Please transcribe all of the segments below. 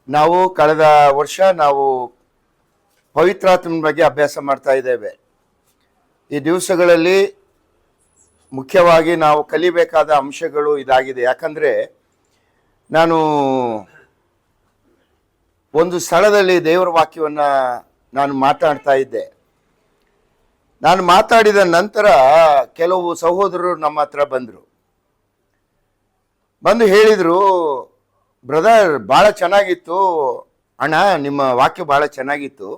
ನಾವು ಕಳೆದ ವರ್ಷ ನಾವು ಪವಿತ್ರಾತ್ಮನ ಬಗ್ಗೆ ಅಭ್ಯಾಸ ಮಾಡ್ತಾ ಇದ್ದೇವೆ. ಈ ದಿವಸಗಳಲ್ಲಿ ಮುಖ್ಯವಾಗಿ ನಾವು ಕಲಿಬೇಕಾದ ಅಂಶಗಳು ಇದಾಗಿದೆ. ಯಾಕಂದರೆ ನಾನು ಒಂದು ಸ್ಥಳದಲ್ಲಿ ದೇವರ ವಾಕ್ಯವನ್ನು ನಾನು ಮಾತಾಡ್ತಾ ಇದ್ದೆ. ನಾನು ಮಾತಾಡಿದ ನಂತರ ಕೆಲವು ಸಹೋದರರು ನಮ್ಮ ಹತ್ರ ಬಂದು ಹೇಳಿದರು, ಬ್ರದರ್ ಭಾಳ ಚೆನ್ನಾಗಿತ್ತು ಅಣ್ಣ, ನಿಮ್ಮ ವಾಕ್ಯ ಭಾಳ ಚೆನ್ನಾಗಿತ್ತು,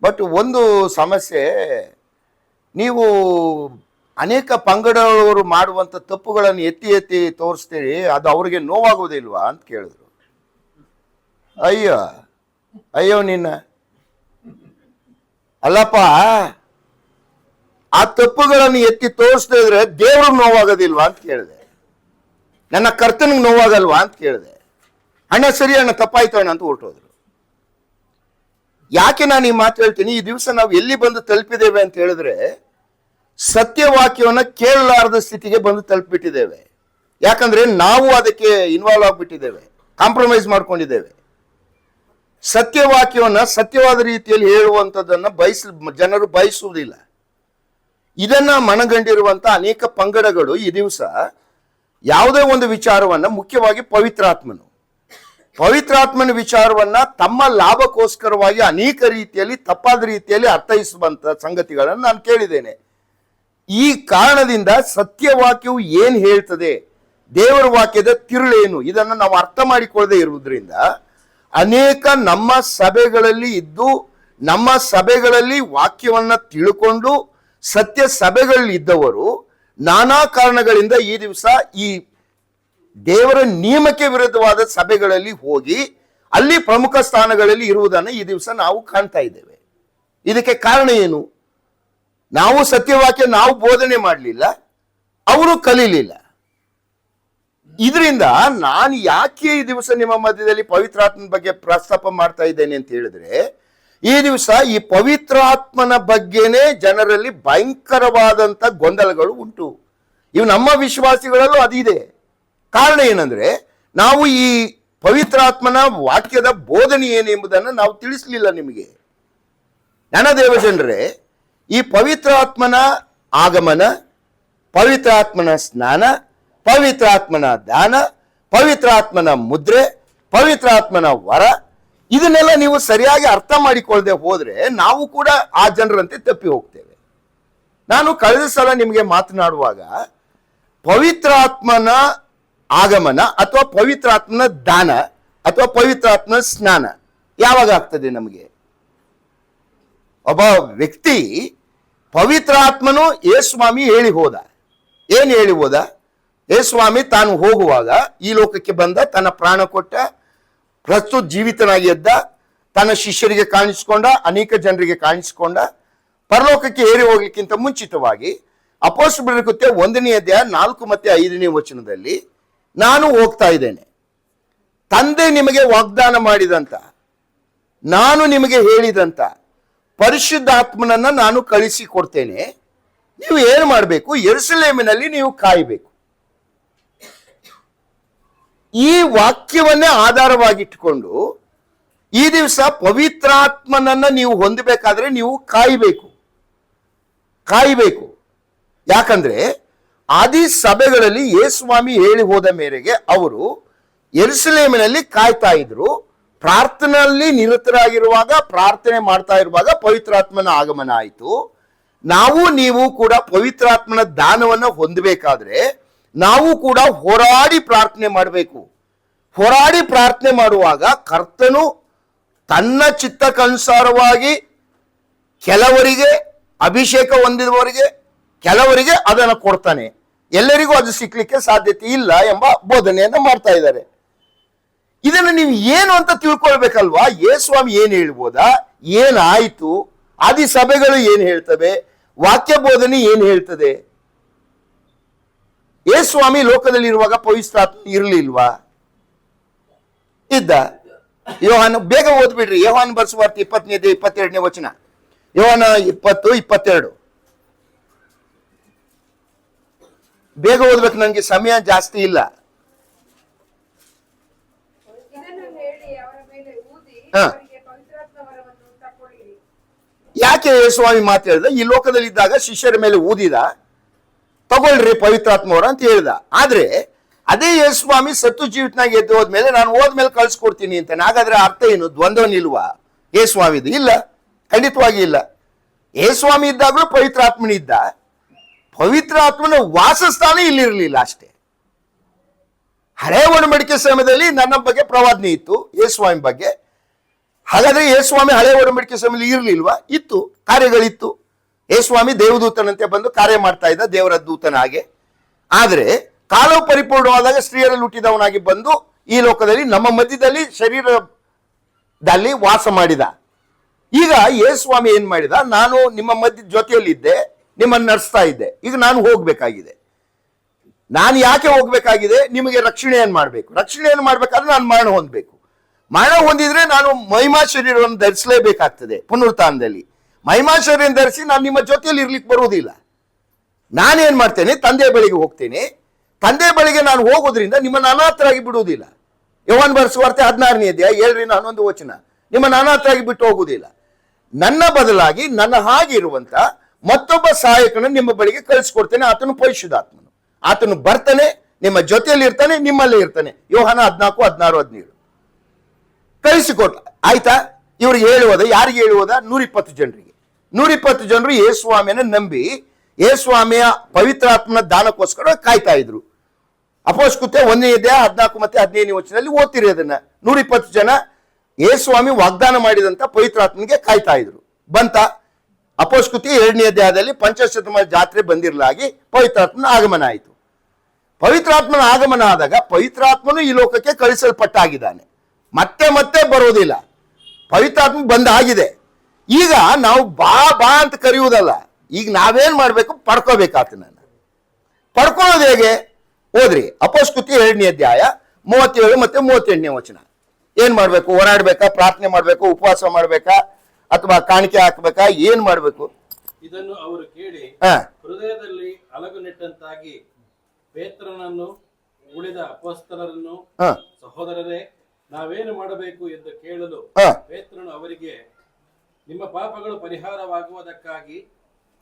ಬಟ್ ಒಂದು ಸಮಸ್ಯೆ, ನೀವು ಅನೇಕ ಪಂಗಡವರು ಮಾಡುವಂಥ ತಪ್ಪುಗಳನ್ನು ಎತ್ತಿ ಎತ್ತಿ ತೋರಿಸ್ತೀರಿ, ಅದು ಅವ್ರಿಗೆ ನೋವಾಗೋದಿಲ್ವಾ ಅಂತ ಕೇಳಿದ್ರು. ಅಯ್ಯೋ ನಿನ್ನ ಅಲ್ಲಪ್ಪ, ಆ ತಪ್ಪುಗಳನ್ನು ಎತ್ತಿ ತೋರಿಸ್ತಾ ಇದ್ರೆ ದೇವ್ರಿಗೆ ನೋವಾಗೋದಿಲ್ವಾ ಅಂತ ಕೇಳಿದೆ. ನನ್ನ ಕರ್ತನಿಗೆ ನೋವಾಗಲ್ವಾ ಅಂತ ಕೇಳಿದೆ. ಅಣ್ಣ ಸರಿ ಅಣ್ಣ, ತಪ್ಪಾಯ್ತು ಅಣ್ಣ ಅಂತ ಹೊರಟೋದ್ರು. ಯಾಕೆ ನಾನು ಈ ಮಾತು ಹೇಳ್ತೀನಿ? ಈ ದಿವಸ ನಾವು ಎಲ್ಲಿ ಬಂದು ತಲುಪಿದ್ದೇವೆ ಅಂತ ಹೇಳಿದ್ರೆ ಸತ್ಯವಾಕ್ಯವನ್ನು ಕೇಳಲಾರದ ಸ್ಥಿತಿಗೆ ಬಂದು ತಲುಪಿಬಿಟ್ಟಿದ್ದೇವೆ. ಯಾಕಂದ್ರೆ ನಾವು ಅದಕ್ಕೆ ಇನ್ವಾಲ್ವ್ ಆಗಿಬಿಟ್ಟಿದ್ದೇವೆ, ಕಾಂಪ್ರಮೈಸ್ ಮಾಡ್ಕೊಂಡಿದ್ದೇವೆ. ಸತ್ಯವಾಕ್ಯವನ್ನು ಸತ್ಯವಾದ ರೀತಿಯಲ್ಲಿ ಹೇಳುವಂಥದ್ದನ್ನು ಜನರು ಬಯಸುವುದಿಲ್ಲ. ಇದನ್ನ ಮನಗಂಡಿರುವಂಥ ಅನೇಕ ಪಂಗಡಗಳು ಈ ದಿವಸ ಯಾವುದೇ ಒಂದು ವಿಚಾರವನ್ನ, ಮುಖ್ಯವಾಗಿ ಪವಿತ್ರಾತ್ಮನ ವಿಚಾರವನ್ನ ತಮ್ಮ ಲಾಭಕ್ಕೋಸ್ಕರವಾಗಿ ಅನೇಕ ರೀತಿಯಲ್ಲಿ ತಪ್ಪಾದ ರೀತಿಯಲ್ಲಿ ಅರ್ಥೈಸುವಂತ ಸಂಗತಿಗಳನ್ನು ನಾನು ಕೇಳಿದ್ದೇನೆ. ಈ ಕಾರಣದಿಂದ ಸತ್ಯವಾಕ್ಯವು ಏನು ಹೇಳ್ತದೆ, ದೇವರ ವಾಕ್ಯದ ತಿರುಳೇನು, ಇದನ್ನು ನಾವು ಅರ್ಥ ಮಾಡಿಕೊಳ್ಳದೆ ಇರುವುದರಿಂದ ಅನೇಕ ನಮ್ಮ ಸಭೆಗಳಲ್ಲಿ ಇದ್ದು, ನಮ್ಮ ಸಭೆಗಳಲ್ಲಿ ವಾಕ್ಯವನ್ನ ತಿಳ್ಕೊಂಡು ಸತ್ಯ ಸಭೆಗಳಲ್ಲಿ ಇದ್ದವರು ನಾನಾ ಕಾರಣಗಳಿಂದ ಈ ದಿವಸ ಈ ದೇವರ ನಿಯಮಕ್ಕೆ ವಿರುದ್ಧವಾದ ಸಭೆಗಳಲ್ಲಿ ಹೋಗಿ ಅಲ್ಲಿ ಪ್ರಮುಖ ಸ್ಥಾನಗಳಲ್ಲಿ ಇರುವುದನ್ನು ಈ ದಿವಸ ನಾವು ಕಾಣ್ತಾ ಇದ್ದೇವೆ. ಇದಕ್ಕೆ ಕಾರಣ ಏನು? ನಾವು ಸತ್ಯವಾಕ್ಯ ನಾವು ಬೋಧನೆ ಮಾಡಲಿಲ್ಲ, ಅವರು ಕಲೀಲಿಲ್ಲ. ಇದರಿಂದ ನಾನು ಯಾಕೆ ಈ ದಿವಸ ನಿಮ್ಮ ಮಧ್ಯದಲ್ಲಿ ಪವಿತ್ರಾತ್ಮನ ಬಗ್ಗೆ ಪ್ರಸ್ತಾಪ ಮಾಡ್ತಾ ಇದ್ದೇನೆ ಅಂತ ಹೇಳಿದ್ರೆ, ಈ ದಿವಸ ಈ ಪವಿತ್ರಾತ್ಮನ ಬಗ್ಗೆನೇ ಜನರಲ್ಲಿ ಭಯಂಕರವಾದಂಥ ಗೊಂದಲಗಳು ಉಂಟು. ಇವು ನಮ್ಮ ವಿಶ್ವಾಸಿಗಳಲ್ಲೂ ಅದಿದೆ. ಕಾರಣ ಏನಂದ್ರೆ, ನಾವು ಈ ಪವಿತ್ರಾತ್ಮನ ವಾಕ್ಯದ ಬೋಧನೆ ಏನು ಎಂಬುದನ್ನು ನಾವು ತಿಳಿಸಲಿಲ್ಲ ನಿಮಗೆ. ನನ್ನ ದೇವಜನರೇ, ಈ ಪವಿತ್ರಾತ್ಮನ ಆಗಮನ, ಪವಿತ್ರಾತ್ಮನ ಸ್ನಾನ, ಪವಿತ್ರಾತ್ಮನ ದಾನ, ಪವಿತ್ರಾತ್ಮನ ಮುದ್ರೆ, ಪವಿತ್ರಾತ್ಮನ ವರ, ಇದನ್ನೆಲ್ಲ ನೀವು ಸರಿಯಾಗಿ ಅರ್ಥ ಮಾಡಿಕೊಳ್ಳದೆ ಹೋದ್ರೆ ನಾವು ಕೂಡ ಆ ಜನರಂತೆ ತಪ್ಪಿ ಹೋಗ್ತೇವೆ. ನಾನು ಕಳೆದ ಸಲ ನಿಮಗೆ ಮಾತನಾಡುವಾಗ ಪವಿತ್ರಾತ್ಮನ ಆಗಮನ ಅಥವಾ ಪವಿತ್ರಾತ್ಮನ ದಾನ ಅಥವಾ ಪವಿತ್ರಾತ್ಮನ ಸ್ನಾನ ಯಾವಾಗ ಆಗ್ತದೆ? ನಮಗೆ ಒಬ್ಬ ವ್ಯಕ್ತಿ ಪವಿತ್ರಾತ್ಮನು ಯೇಸುಸ್ವಾಮಿ ಹೇಳಿ ಹೋದ. ಏನು ಹೇಳಿ ಹೋದ? ಯೇಸುಸ್ವಾಮಿ ತಾನು ಹೋಗುವಾಗ ಈ ಲೋಕಕ್ಕೆ ಬಂದ, ತನ್ನ ಪ್ರಾಣ ಕೊಟ್ಟ, ಪ್ರಸ್ತುತ ಜೀವಿತನಾಗಿ ಎದ್ದ, ತನ್ನ ಶಿಷ್ಯರಿಗೆ ಕಾಣಿಸಿಕೊಂಡ, ಅನೇಕ ಜನರಿಗೆ ಕಾಣಿಸಿಕೊಂಡ. ಪರಲೋಕಕ್ಕೆ ಏರಿ ಹೋಗ್ಲಿಕ್ಕಿಂತ ಮುಂಚಿತವಾಗಿ ಅಪೊಸ್ತಲರ ಕೃತ್ಯ 1ನೇ ಅಧ್ಯಾಯ 4 ಮತ್ತು 5ನೇ ವಚನದಲ್ಲಿ, ನಾನು ಹೋಗ್ತಾ ಇದ್ದೇನೆ, ತಂದೆ ನಿಮಗೆ ವಾಗ್ದಾನ ಮಾಡಿದಂತ, ನಾನು ನಿಮಗೆ ಹೇಳಿದಂತ ಪರಿಶುದ್ಧಾತ್ಮನನ್ನ ನಾನು ಕಳಿಸಿ ಕೊಡ್ತೇನೆ, ನೀವು ಏನು ಮಾಡಬೇಕು? ಯೆರೂಸಲೇಮಿನಲ್ಲಿ ನೀವು ಕಾಯಬೇಕು. ಈ ವಾಕ್ಯವನ್ನೇ ಆಧಾರವಾಗಿಟ್ಟುಕೊಂಡು ಈ ದಿವಸ ಪವಿತ್ರಾತ್ಮನನ್ನ ನೀವು ಹೊಂದಬೇಕಾದ್ರೆ ನೀವು ಕಾಯಬೇಕು. ಯಾಕಂದ್ರೆ ಆದಿ ಸಭೆಗಳಲ್ಲಿ ಯೇಸುಸ್ವಾಮಿ ಹೇಳಿ ಹೋದ ಮೇರೆಗೆ ಅವರು ಯೆರೂಸಲೇಮಿನಲ್ಲಿ ಕಾಯ್ತಾ ಇದ್ರು. ಪ್ರಾರ್ಥನೆಯಲ್ಲಿ ನಿರತರಾಗಿರುವಾಗ, ಪ್ರಾರ್ಥನೆ ಮಾಡ್ತಾ ಇರುವಾಗ ಪವಿತ್ರಾತ್ಮನ ಆಗಮನ ಆಯಿತು. ನೀವು ಕೂಡ ಪವಿತ್ರಾತ್ಮನ ದಾನವನ್ನು ಹೊಂದಬೇಕಾದ್ರೆ ನಾವು ಕೂಡ ಹೋರಾಡಿ ಪ್ರಾರ್ಥನೆ ಮಾಡಬೇಕು. ಹೋರಾಡಿ ಪ್ರಾರ್ಥನೆ ಮಾಡುವಾಗ ಕರ್ತನು ತನ್ನ ಚಿತ್ತಕ್ಕನುಸಾರವಾಗಿ ಕೆಲವರಿಗೆ ಅಭಿಷೇಕ ಹೊಂದಿದವರಿಗೆ, ಕೆಲವರಿಗೆ ಅದನ್ನು ಕೊಡ್ತಾನೆ. ಎಲ್ಲರಿಗೂ ಅದು ಸಿಕ್ಲಿಕ್ಕೆ ಸಾಧ್ಯತೆ ಇಲ್ಲ ಎಂಬ ಬೋಧನೆಯನ್ನು ಮಾಡ್ತಾ ಇದ್ದಾರೆ. ಇದನ್ನು ನೀವು ಏನು ಅಂತ ತಿಳ್ಕೊಳ್ಬೇಕಲ್ವಾ? ಯೇಸುಸ್ವಾಮಿ ಏನು ಹೇಳ್ಬೋದಾ? ಏನಾಯ್ತು? ಆದಿ ಸಭೆಗಳು ಏನು ಹೇಳ್ತವೆ? ವಾಕ್ಯ ಬೋಧನೆ ಏನು ಹೇಳ್ತದೆ? ಯೇಸುಸ್ವಾಮಿ ಲೋಕದಲ್ಲಿ ಇರುವಾಗ ಪವಿತ್ರಾತ್ಮ ಇರಲಿಲ್ವಾ? ಇದ್ದ. ಯೋಹಾನ, ಬೇಗ ಓದ್ಬಿಡ್ರಿ. ಯೋಹಾನ ಬರೆಸುವಾರ್ತೆ 20ನೇ ಅಧ್ಯಾಯ 22ನೇ ವಚನ. ಯೋಹಾನ 20:22. ಬೇಗ ಓದ್ಬೇಕು, ನನಗೆ ಸಮಯ ಜಾಸ್ತಿ ಇಲ್ಲ. ಅವರ ಮೇಲೆ ಊದಿ ಹಾ. ಅವರಿಗೆ ಪವಿತ್ರಾತ್ಮ ವರವನ್ನು ತಕ್ಕೊಳ್ಳಿರಿ. ಯಾಕೆ ಯೇಸುಸ್ವಾಮಿ ಮಾತು ಹೇಳಿದ? ಈ ಲೋಕದಲ್ಲಿ ಇದ್ದಾಗ ಶಿಷ್ಯರ ಮೇಲೆ ಊದಿದ, ತಗೊಳ್ರಿ ಪವಿತ್ರಾತ್ಮವರ ಅಂತ ಹೇಳಿದ. ಆದ್ರೆ ಅದೇ ಯೇಸುಸ್ವಾಮಿ ಸತ್ತು ಜೀವಿತನಾಗ ಎದ್ದು ಹೋದ್ಮೇಲೆ ನಾನು ಹೋದ್ಮೇಲೆ ಕಳ್ಸಿಕೊಡ್ತೀನಿ ಅಂತಾನೆ. ಹಾಗಾದ್ರೆ ಅರ್ಥ ಏನು? ದ್ವಂದ್ವ ನಿಲ್ವಾ ಯೇಸುಸ್ವಾಮಿದು? ಇಲ್ಲ, ಖಂಡಿತವಾಗಿ ಇಲ್ಲ. ಯೇಸುಸ್ವಾಮಿ ಇದ್ದಾಗಲೂ ಪವಿತ್ರಾತ್ಮನಿದ್ದ, ಪವಿತ್ರಾತ್ಮನ ವಾಸಸ್ಥಾನ ಇಲ್ಲಿರಲಿಲ್ಲ ಅಷ್ಟೇ. ಹಳೆ ಒಡಂಬಡಿಕೆ ಸಮಯದಲ್ಲಿ ನನ್ನ ಬಗ್ಗೆ ಪ್ರವಾದನೆ ಇತ್ತು ಯೇಸುಸ್ವಾಮಿ ಬಗ್ಗೆ. ಹಾಗಾದ್ರೆ ಯೇಸುಸ್ವಾಮಿ ಹಳೆ ಒಡಂಬಡಿಕೆ ಸಮಯದಲ್ಲಿ ಇರಲಿಲ್ವಾ? ಇತ್ತು, ಕಾರ್ಯಗಳಿತ್ತು. ಯೇಸುಸ್ವಾಮಿ ದೇವದೂತನಂತೆ ಬಂದು ಕಾರ್ಯ ಮಾಡ್ತಾ ಇದ್ದ, ದೇವರ ದೂತನ ಹಾಗೆ. ಆದ್ರೆ ಕಾಲವು ಪರಿಪೂರ್ಣವಾದಾಗ ಸ್ತ್ರೀಯರಲ್ಲಿ ಹುಟ್ಟಿದವನಾಗಿ ಬಂದು ಈ ಲೋಕದಲ್ಲಿ ನಮ್ಮ ಮಧ್ಯದಲ್ಲಿ ಶರೀರದಲ್ಲಿ ವಾಸ ಮಾಡಿದ. ಈಗ ಯೇಸುಸ್ವಾಮಿ ಏನ್ ಮಾಡಿದ? ನಾನು ನಿಮ್ಮ ಮಧ್ಯ ಜೊತೆಯಲ್ಲಿದ್ದೆ, ನಿಮ್ಮನ್ನು ನಡೆಸ್ತಾ ಇದ್ದೆ. ಈಗ ನಾನು ಹೋಗ್ಬೇಕಾಗಿದೆ. ನಾನು ಯಾಕೆ ಹೋಗ್ಬೇಕಾಗಿದೆ? ನಿಮಗೆ ರಕ್ಷಣೆಯನ್ನು ಮಾಡಬೇಕು. ರಕ್ಷಣೆಯನ್ನು ಮಾಡ್ಬೇಕಾದ್ರೆ ನಾನು ಮರಣ ಹೊಂದಬೇಕು. ಮರಣ ಹೊಂದಿದ್ರೆ ನಾನು ಮಹಿಮಾ ಶರೀರವನ್ನು ಧರಿಸಲೇಬೇಕಾಗ್ತದೆ. ಪುನರುತ್ಥಾನದಲ್ಲಿ ಮಹಿಮಾ ಶರೀರ ಧರಿಸಿ ನಾನು ನಿಮ್ಮ ಜೊತೆಯಲ್ಲಿ ಇರ್ಲಿಕ್ಕೆ ಬರುವುದಿಲ್ಲ. ನಾನೇನ್ ಮಾಡ್ತೇನೆ? ತಂದೆ ಬಳಿಗೆ ಹೋಗ್ತೇನೆ. ತಂದೆ ಬಳಿಗೆ ನಾನು ಹೋಗೋದ್ರಿಂದ ನಿಮ್ಮನ್ನು ಅನಾಥರಾಗಿ ಬಿಡುವುದಿಲ್ಲ. ಯೋಹಾನ ಬರೆಸುವಾರ್ತೆ 16ನೇ ಅಧ್ಯಾಯ 7-11 ವಚನ. ನಿಮ್ಮನ್ನು ಅನಾಥರಾಗಿ ಬಿಟ್ಟು ಹೋಗುವುದಿಲ್ಲ. ನನ್ನ ಬದಲಾಗಿ ನನ್ನ ಹಾಗಿರುವಂತ ಮತ್ತೊಬ್ಬ ಸಹಾಯಕನನ್ನು ನಿಮ್ಮ ಬಳಿಗೆ ಕಳಿಸ್ಕೊಡ್ತೇನೆ. ಆತನು ಪರಿಶುದ್ಧಾತ್ಮನು. ಆತನು ಬರ್ತಾನೆ, ನಿಮ್ಮ ಜೊತೆಯಲ್ಲಿ ಇರ್ತಾನೆ, ನಿಮ್ಮಲ್ಲೇ ಇರ್ತಾನೆ. ಯೋಹಾನ 14, 16, 17 ಕಳಿಸಿಕೊಟ್ಟ. ಆಯ್ತಾ? ಇವ್ರಿಗೆ ಹೇಳುವುದ? ಯಾರಿಗೆ ಹೇಳುವುದ? 120 ಜನರಿಗೆ. 120 ಜನರು ಯೇಸುಸ್ವಾಮಿಯನ್ನು ನಂಬಿ ಯೇಸುಸ್ವಾಮಿಯ ಪವಿತ್ರಾತ್ಮನ ದಾನಕ್ಕೋಸ್ಕರ ಕಾಯ್ತಾ ಇದ್ರು. ಅಪೊಸ್ತಲಕೃತ್ಯ 1ನೇ ಅಧ್ಯಾಯ 14 ಮತ್ತು 15ನೇ ವಚನದಲ್ಲಿ ಓದ್ತಿರಿ ಅದನ್ನ. 120 ಜನ ಯೇಸುಸ್ವಾಮಿ ವಾಗ್ದಾನ ಮಾಡಿದಂತ ಪವಿತ್ರಾತ್ಮನಿಗೆ ಕಾಯ್ತಾ ಇದ್ರು. ಬಂತ ಅಪೊಸ್ತಲಕೃತ್ಯ 2ನೇ ಅಧ್ಯಾಯದಲ್ಲಿ ಪಂಚಶತಮ ಜಾತ್ರೆ ಬಂದಿರಲಾಗಿ ಪವಿತ್ರಾತ್ಮನ ಆಗಮನ ಆಯಿತು. ಪವಿತ್ರಾತ್ಮನ ಆಗಮನ ಆದಾಗ ಪವಿತ್ರಾತ್ಮನು ಈ ಲೋಕಕ್ಕೆ ಕಳಿಸಲ್ಪಟ್ಟಾಗಿದ್ದಾನೆ. ಮತ್ತೆ ಮತ್ತೆ ಬರೋದಿಲ್ಲ. ಪವಿತ್ರಾತ್ಮ ಬಂದಾಗಿದೆ. ಈಗ ನಾವು ಬಾ ಬಾ ಅಂತ ಕರೆಯುವುದಲ್ಲ. ಈಗ ನಾವೇನ್ ಮಾಡ್ಬೇಕು? ಪಡ್ಕೋಬೇಕಾತ. ನಾನು ಪಡ್ಕೊಳ್ಳೋದು ಹೇಗೆ? ಓದ್ರಿ ಅಪೊಸ್ತಲಕೃತ್ಯ 2ನೇ ಅಧ್ಯಾಯ 37 ಮತ್ತೆ 38ನೇ ವಚನ. ಏನ್ ಮಾಡ್ಬೇಕು? ಹೋರಾಡ್ಬೇಕಾ? ಪ್ರಾರ್ಥನೆ ಮಾಡ್ಬೇಕು? ಉಪವಾಸ ಮಾಡ್ಬೇಕಾ? ಅಥವಾ ಕಾಣಿಕೆ ಹಾಕ್ಬೇಕಾ? ಏನ್ ಮಾಡ್ಬೇಕು? ಇದನ್ನು ಅವರು ಕೇಳಿ ಹೃದಯದಲ್ಲಿ ಅಲಗು ನೆಟ್ಟಂತಾಗಿ ಪೇತ್ರನನ್ನು ಉಳಿದ ಅಪೊಸ್ತಲರನ್ನು, ಸಹೋದರರೇ, ನಾವೇನು ಮಾಡಬೇಕು ಎಂದು ಕೇಳಲು ಪೇತ್ರನು ಅವರಿಗೆ, ನಿಮ್ಮ ಪಾಪಗಳು ಪರಿಹಾರವಾಗುವುದಕ್ಕಾಗಿ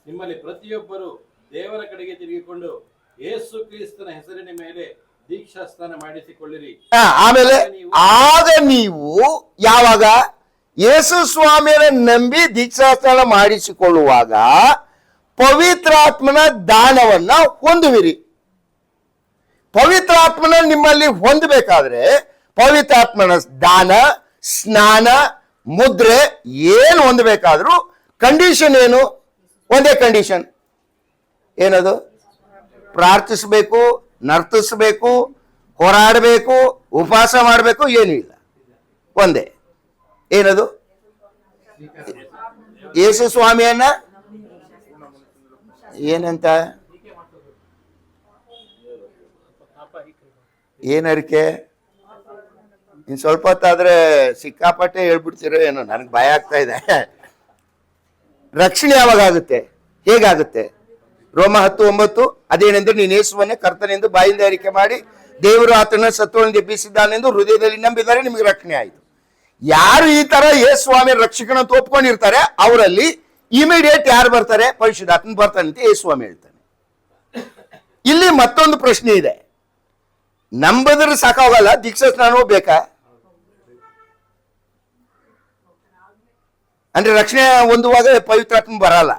ನಿಮ್ಮಲ್ಲಿ ಪ್ರತಿಯೊಬ್ಬರು ದೇವರ ಕಡೆಗೆ ತಿರುಗಿಕೊಂಡು ಯೇಸು ಕ್ರಿಸ್ತನ ಹೆಸರಿನ ಮೇಲೆ ದೀಕ್ಷಾ ಸ್ನಾನ ಮಾಡಿಸಿಕೊಳ್ಳಿರಿ. ಆಮೇಲೆ ಆಗ ನೀವು ಯಾವಾಗ ಯೇಸು ಸ್ವಾಮಿಯನ್ನ ನಂಬಿ ದೀಕ್ಷಾ ಸ್ನಾನ ಮಾಡಿಸಿಕೊಳ್ಳುವಾಗ ಪವಿತ್ರಾತ್ಮನ ದಾನವನ್ನ ಹೊಂದುವಿರಿ. ಪವಿತ್ರಾತ್ಮನ ನಿಮ್ಮಲ್ಲಿ ಹೊಂದಬೇಕಾದ್ರೆ ಪವಿತ್ರಾತ್ಮನ ದಾನ, ಸ್ನಾನ, ಮುದ್ರೆ ಏನು ಹೊಂದಬೇಕಾದ್ರೂ ಕಂಡೀಷನ್ ಏನು? ಒಂದೇ ಕಂಡೀಷನ್. ಏನದು? ಪ್ರಾರ್ಥಿಸಬೇಕು, ನರ್ತಿಸಬೇಕು, ಹೋರಾಡಬೇಕು, ಉಪವಾಸ ಮಾಡಬೇಕು, ಏನೂ ಇಲ್ಲ. ಒಂದೇ. ಏನದು? ಯೇಸು ಸ್ವಾಮಿಯನ್ನ ಏನಂತ? ಏನರಿಕೆ? ಇನ್ ಸ್ವಲ್ಪ ಹೊತ್ತಾದ್ರೆ ಸಿಕ್ಕಾಪಟ್ಟೆ ಹೇಳ್ಬಿಡ್ತೀರೋ ಏನೋ, ನನಗೆ ಭಯ ಆಗ್ತಾ ಇದೆ. ರಕ್ಷಣೆ ಯಾವಾಗ ಆಗುತ್ತೆ? ಹೇಗಾಗುತ್ತೆ? ರೋಮ 10:9 ಅದೇನೆಂದ್ರೆ, ನೀನು ಯೇಸುವನ್ನೇ ಕರ್ತನೆಂದು ಬಾಯಿಂದ ಅರಿಕೆ ಮಾಡಿ ದೇವರು ಆತನ ಸತ್ತುಗಳನ್ನು ಎಬ್ಬಿಸಿದ್ದಾನೆಂದು ಹೃದಯದಲ್ಲಿ ನಂಬಿದರೆ ನಿಮಗೆ ರಕ್ಷಣೆ ಆಯಿತು. ಯಾರು ಈ ತರ ಯೇಸುಸ್ವಾಮಿ ರಕ್ಷಕನ ಒಪ್ಕೊಂಡಿರ್ತಾರೆ ಅವರಲ್ಲಿ ಇಮಿಡಿಯೇಟ್ ಯಾರು ಬರ್ತಾರೆ? ಪರಿಶುದ್ಧಾತ್ಮ ಬರ್ತಾನೆ ಅಂತ ಯೇಸುಸ್ವಾಮಿ ಹೇಳ್ತಾನೆ. ಇಲ್ಲಿ ಮತ್ತೊಂದು ಪ್ರಶ್ನೆ ಇದೆ. ನಂಬದ್ರೆ ಸಾಕಾಗಲ್ಲ, ದೀಕ್ಷಾ ಸ್ನಾನವೂ ಬೇಕಾ? ಅಂದ್ರೆ ರಕ್ಷಣೆ ಹೊಂದುವಾಗ ಪವಿತ್ರಾತ್ಮ ಬರಲ್ಲ.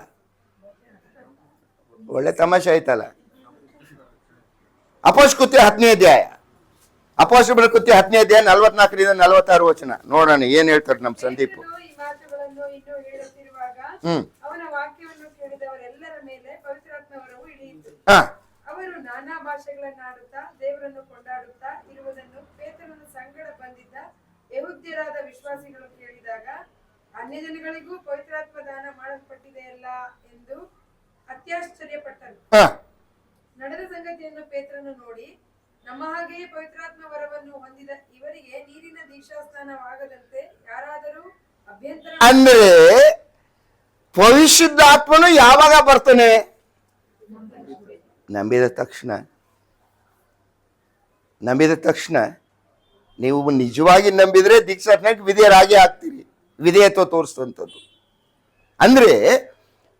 ಒಳ್ಳೆ ತಮಾಷೆ ಆಯ್ತಲ್ಲ. ಅಪೊಸ್ತಲಕೃತ್ಯ 10ನೇ ಅಧ್ಯಾಯ, ಅಪೊಸ್ತಲರ ಕೃತ್ಯ 10ನೇ ಅಧ್ಯಾಯ 44-46 ವಚನ ನೋಡೋಣ ಏನ್ ಹೇಳ್ತಾರೆ ನಮ್ಮ ಸಂದೀಪ್. ಈ ಮಾತುಗಳನ್ನು ಇನ್ನೂ ಹೇಳುತ್ತಿರುವಾಗ ಅವನ ವಾಕ್ಯವನ್ನು ಕೇಳಿದವರೆಲ್ಲರ ಮೇಲೆ ಪವಿತ್ರಾತ್ಮವರವು ಇಳಿಯಿತು. ಅವರು ನಾನಾ ಭಾಷೆಗಳನ್ನಾಡುತ್ತಾ ದೇವರನ್ನು ಕೊಂಡಾಡುತ್ತಾ ಇರುವುದನ್ನು ಪೇತ್ರನ ಸಂಗಡ ಬಂದಿದ್ದ ಯೆಹೂದ್ಯರಾದ ವಿಶ್ವಾಸಿಗಳು ಕೇಳಿದಾಗ, ಅನ್ಯಜನಗಳಿಗೂ ಪವಿತ್ರಾತ್ಮ ದಾನ ಮಾಡಲ್ಪಟ್ಟಿದೆಯಲ್ಲ ಎಂದು ಅತ್ಯಾಶ್ಚರ್ಯಪಟ್ಟರು. ನಡೆದ ಸಂಗತಿಯನ್ನು ಪೇತ್ರನು ನೋಡಿ, ನಮ್ಮ ಹಾಗೆಯೇ ಪವಿತ್ರಾತ್ಮ ವರವನ್ನು ಹೊಂದಿದ ಇವರಿಗೆ ನೀರಿನ ದೀಕ್ಷಾಸ್ನಾನವಾಗದಂತೆ ಯಾರಾದರೂ ಅಭ್ಯಂತರ. ಅಂದ್ರೆ ಪರಿಶುದ್ಧಾತ್ಮನು ಯಾವಾಗ ಬರ್ತಾನೆ? ನಂಬಿದ ತಕ್ಷಣ. ನೀವು ನಿಜವಾಗಿ ನಂಬಿದ್ರೆ ದೀಕ್ಷಾಸ್ನಾನಕ್ಕೆ ವಿಧೇಯರಾಗಿ ಆಗ್ತೀರಿ, ವಿಧೇಯತ್ವ ತೋರಿಸುವಂಥದ್ದು. ಅಂದ್ರೆ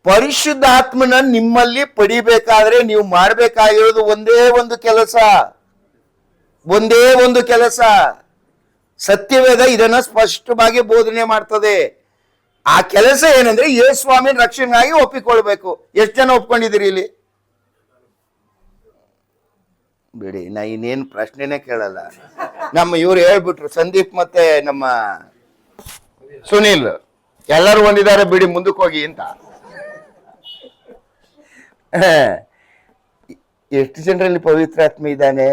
ಪರಿಶುದ್ಧಾತ್ಮನ ನಿಮ್ಮಲ್ಲಿ ಪಡಿಬೇಕಾದ್ರೆ ನೀವು ಮಾಡಬೇಕಾಗಿರೋದು ಒಂದೇ ಒಂದು ಕೆಲಸ. ಸತ್ಯವೇದ ಇದನ್ನ ಸ್ಪಷ್ಟವಾಗಿ ಬೋಧನೆ ಮಾಡ್ತದೆ. ಆ ಕೆಲಸ ಏನಂದ್ರೆ ಯೇಸು ಸ್ವಾಮಿ ರಕ್ಷಣೆಗಾಗಿ ಒಪ್ಪಿಕೊಳ್ಬೇಕು. ಎಷ್ಟು ಜನ ಒಪ್ಕೊಂಡಿದ್ದೀರಿ ಇಲ್ಲಿ? ಬಿಡಿ, ನಾ ಇನ್ನೇನು ಪ್ರಶ್ನೆನೇ ಕೇಳಲ್ಲ. ನಮ್ಮ ಇವ್ರು ಹೇಳ್ಬಿಟ್ರು, ಸಂದೀಪ್ ಮತ್ತೆ ನಮ್ಮ ಸುನೀಲ್ ಎಲ್ಲರೂ ಒಂದಿದ್ದಾರೆ, ಬಿಡಿ ಮುಂದಕ್ಕೆ ಹೋಗಿ ಅಂತ. ಎಷ್ಟು ಜನರಲ್ಲಿ ಪವಿತ್ರಾತ್ಮ ಇದ್ದಾನೆ?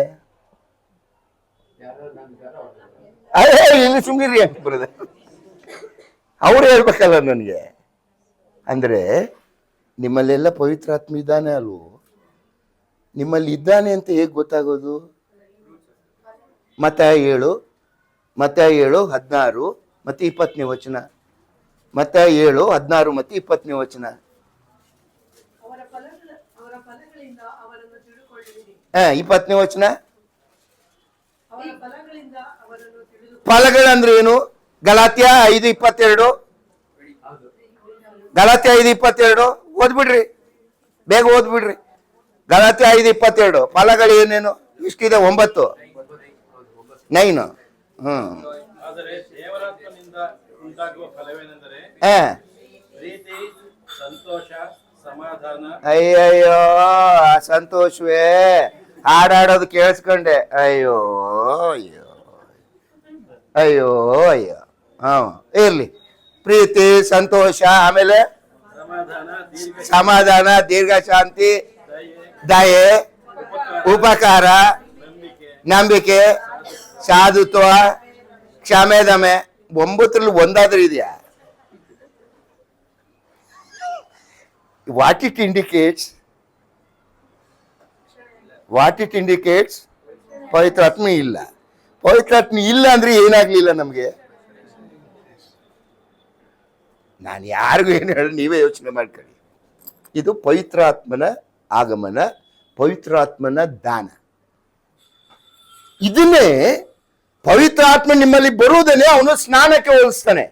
ಅದೇ ಇಲ್ಲಿ ಸುಮ್ಮನಿರಿ ಅಂತ ಬರೋದು, ಅವ್ರು ಹೇಳ್ಬೇಕಲ್ಲ ನನಗೆ. ಅಂದ್ರೆ ನಿಮ್ಮಲ್ಲೆಲ್ಲ ಪವಿತ್ರಾತ್ಮ ಇದ್ದಾನೆ ಅಲ್ವೋ? ನಿಮ್ಮಲ್ಲಿ ಇದ್ದಾನೆ ಅಂತ ಹೇಗೆ ಗೊತ್ತಾಗೋದು? ಮತ್ತಾಯ 7:16 ಮತ್ತು 20ನೇ ವಚನ. ಮತ್ತಾಯ 7:16 ಮತ್ತು 20ನೇ ವಚನ. ಅವರ ಫಲಗಳಿಂದ ಅವರನ್ನು ತಿಳುಕೊಳ್ಳುವಿರಿ. 20ನೇ ವಚನ. ಅವರ ಫಲಗಳಿಂದ ಅವರನ್ನು ತಿಳಿದು. ಫಲಗಳಂದ್ರೆ ಏನು? ಗಲಾತ್ಯ 5:22. ಗಲಾತ್ಯ 5:22 ಓದ್ಬಿಡ್ರಿ, ಬೇಗ ಓದ್ಬಿಡ್ರಿ. ಗಲಾತ್ಯ 5:22 ಫಲಗಳು ಏನೇನು? ಇಷ್ಟಿದೆ, 9 9. ಆದರೆ ದೇವರಾತ್ಮನಿಂದ ಉಂಟಾಗುವ ಫಲವೇನೆಂದರೆ ಪ್ರೀತಿ, ಸಂತೋಷ, ಸಮಾಧಾನ. ಅಯ್ಯಯ್ಯೋ, ಸಂತೋಷವೇ ಹಾಡಾಡೋದು ಕೇಳಿಸ್ಕೊಂಡೆ. ಅಯ್ಯೋ ಅಯ್ಯೋ ಅಯ್ಯೋ ಅಯ್ಯೋ. ಇರ್ಲಿ, ಪ್ರೀತಿ, ಸಂತೋಷ, ಆಮೇಲೆ ಸಮಾಧಾನ, ದೀರ್ಘ ಶಾಂತಿ, ದಯೆ, ಉಪಕಾರ, ನಂಬಿಕೆ, ಸಾಧುತ್ವ, ಕ್ಷಮೆ, ದಮೆ. 9ರಲ್ಲಿ ಒಂದಾದ್ರೂ ಇದೆಯಾ? What it indicates? ಪವಿತ್ರಾತ್ಮ ಇಲ್ಲ. ಪವಿತ್ರಾತ್ಮ ಇಲ್ಲ ಅಂದ್ರೆ ಏನಾಗ್ಲಿಲ್ಲ ನಮ್ಗೆ? ನಾನು ಯಾರಿಗೂ ಏನು ಹೇಳಿ, ನೀವೇ ಯೋಚನೆ ಮಾಡ್ಕೊಳ್ಳಿ. ಇದು ಪವಿತ್ರಾತ್ಮನ ಆಗಮನ, ಪವಿತ್ರಾತ್ಮನ ದಾನ. ಇದನ್ನೇ ಪವಿತ್ರಾತ್ಮ ನಿಮ್ಮಲ್ಲಿ ಬರುವುದನ್ನೇ ಅವನು ಸ್ನಾನಕ್ಕೆ ಹೋಲಿಸ್ತಾನೆ.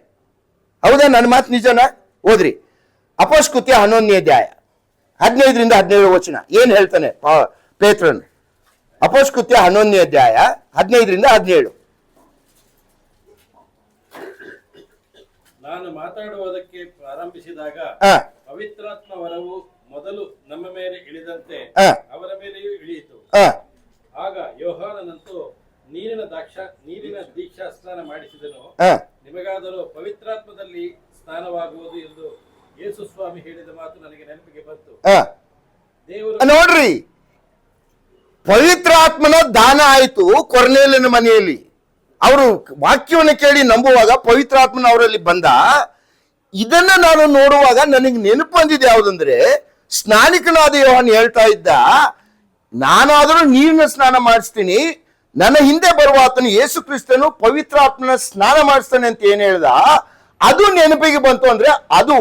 ಹೌದಾ? ನನ್ನ ಮಾತು ನಿಜನಾ? ಓದ್ರಿ, ಅಪೊಸ್ತಲಕೃತ್ಯ 11ನೇ ಅಧ್ಯಾಯ 15ರಿಂದ 17 ವಚನ. ಏನ್ ಹೇಳ್ತಾನೆ ಪೇತ್ರನು? ಅಪೊಸ್ತಲಕೃತ್ಯ 11ನೇ ಅಧ್ಯಾಯ 15ರಿಂದ 17. ನಾನು ಮಾತಾಡುವುದಕ್ಕೆ ಪ್ರಾರಂಭಿಸಿದಾಗ ಪವಿತ್ರಾತ್ಮ ವರವು ಮೊದಲು ನಮ್ಮ ಮೇಲೆ ಇಳಿದಂತೆ ಅವರ ಮೇಲೆಯೂ ಇಳಿಯಿತು. ಆಗ ಯೋಹಾನನಂತೂ ನೀರಿನ ದೀಕ್ಷಾ ಸ್ನಾನ ಮಾಡಿಸಿದನು. ನಿಮಗಾದರೂ ಪವಿತ್ರಾತ್ಮದಲ್ಲಿ ಸ್ನಾನವಾಗುವುದು ಎಂದು ಯೇಸು ಸ್ವಾಮಿ ಹೇಳಿದ ಮಾತು ನನಗೆ ನೆನಪಿಗೆ ಬಂತು. ದೇವರು ನೋಡ್ರಿ, ಪವಿತ್ರಾತ್ಮನ ದಾನ ಆಯಿತು ಕೊರ್ನೇಲಿಯನ ಮನೆಯಲ್ಲಿ. ಅವರು ವಾಕ್ಯವನ್ನು ಕೇಳಿ ನಂಬುವಾಗ ಪವಿತ್ರಾತ್ಮನ ಅವರಲ್ಲಿ ಬಂದ. ಇದನ್ನ ನಾನು ನೋಡುವಾಗ ನನಗೆ ನೆನಪು ಬಂದಿದೆ. ಯಾವುದಂದ್ರೆ, ಸ್ನಾನಿಕನಾದ ಯೋಹಾನ ಹೇಳ್ತಾ ಇದ್ದ, ನಾನಾದರೂ ನೀರಿನ ಸ್ನಾನ ಮಾಡಿಸ್ತೀನಿ, ನನ್ನ ಹಿಂದೆ ಬರುವ ಆತನು ಯೇಸು ಕ್ರಿಸ್ತನು ಪವಿತ್ರಾತ್ಮನ ಸ್ನಾನ ಮಾಡಿಸ್ತಾನೆ ಅಂತ ಏನ್ ಹೇಳ್ದ, ಅದು ನೆನಪಿಗೆ ಬಂತು. ಅಂದ್ರೆ ಅದು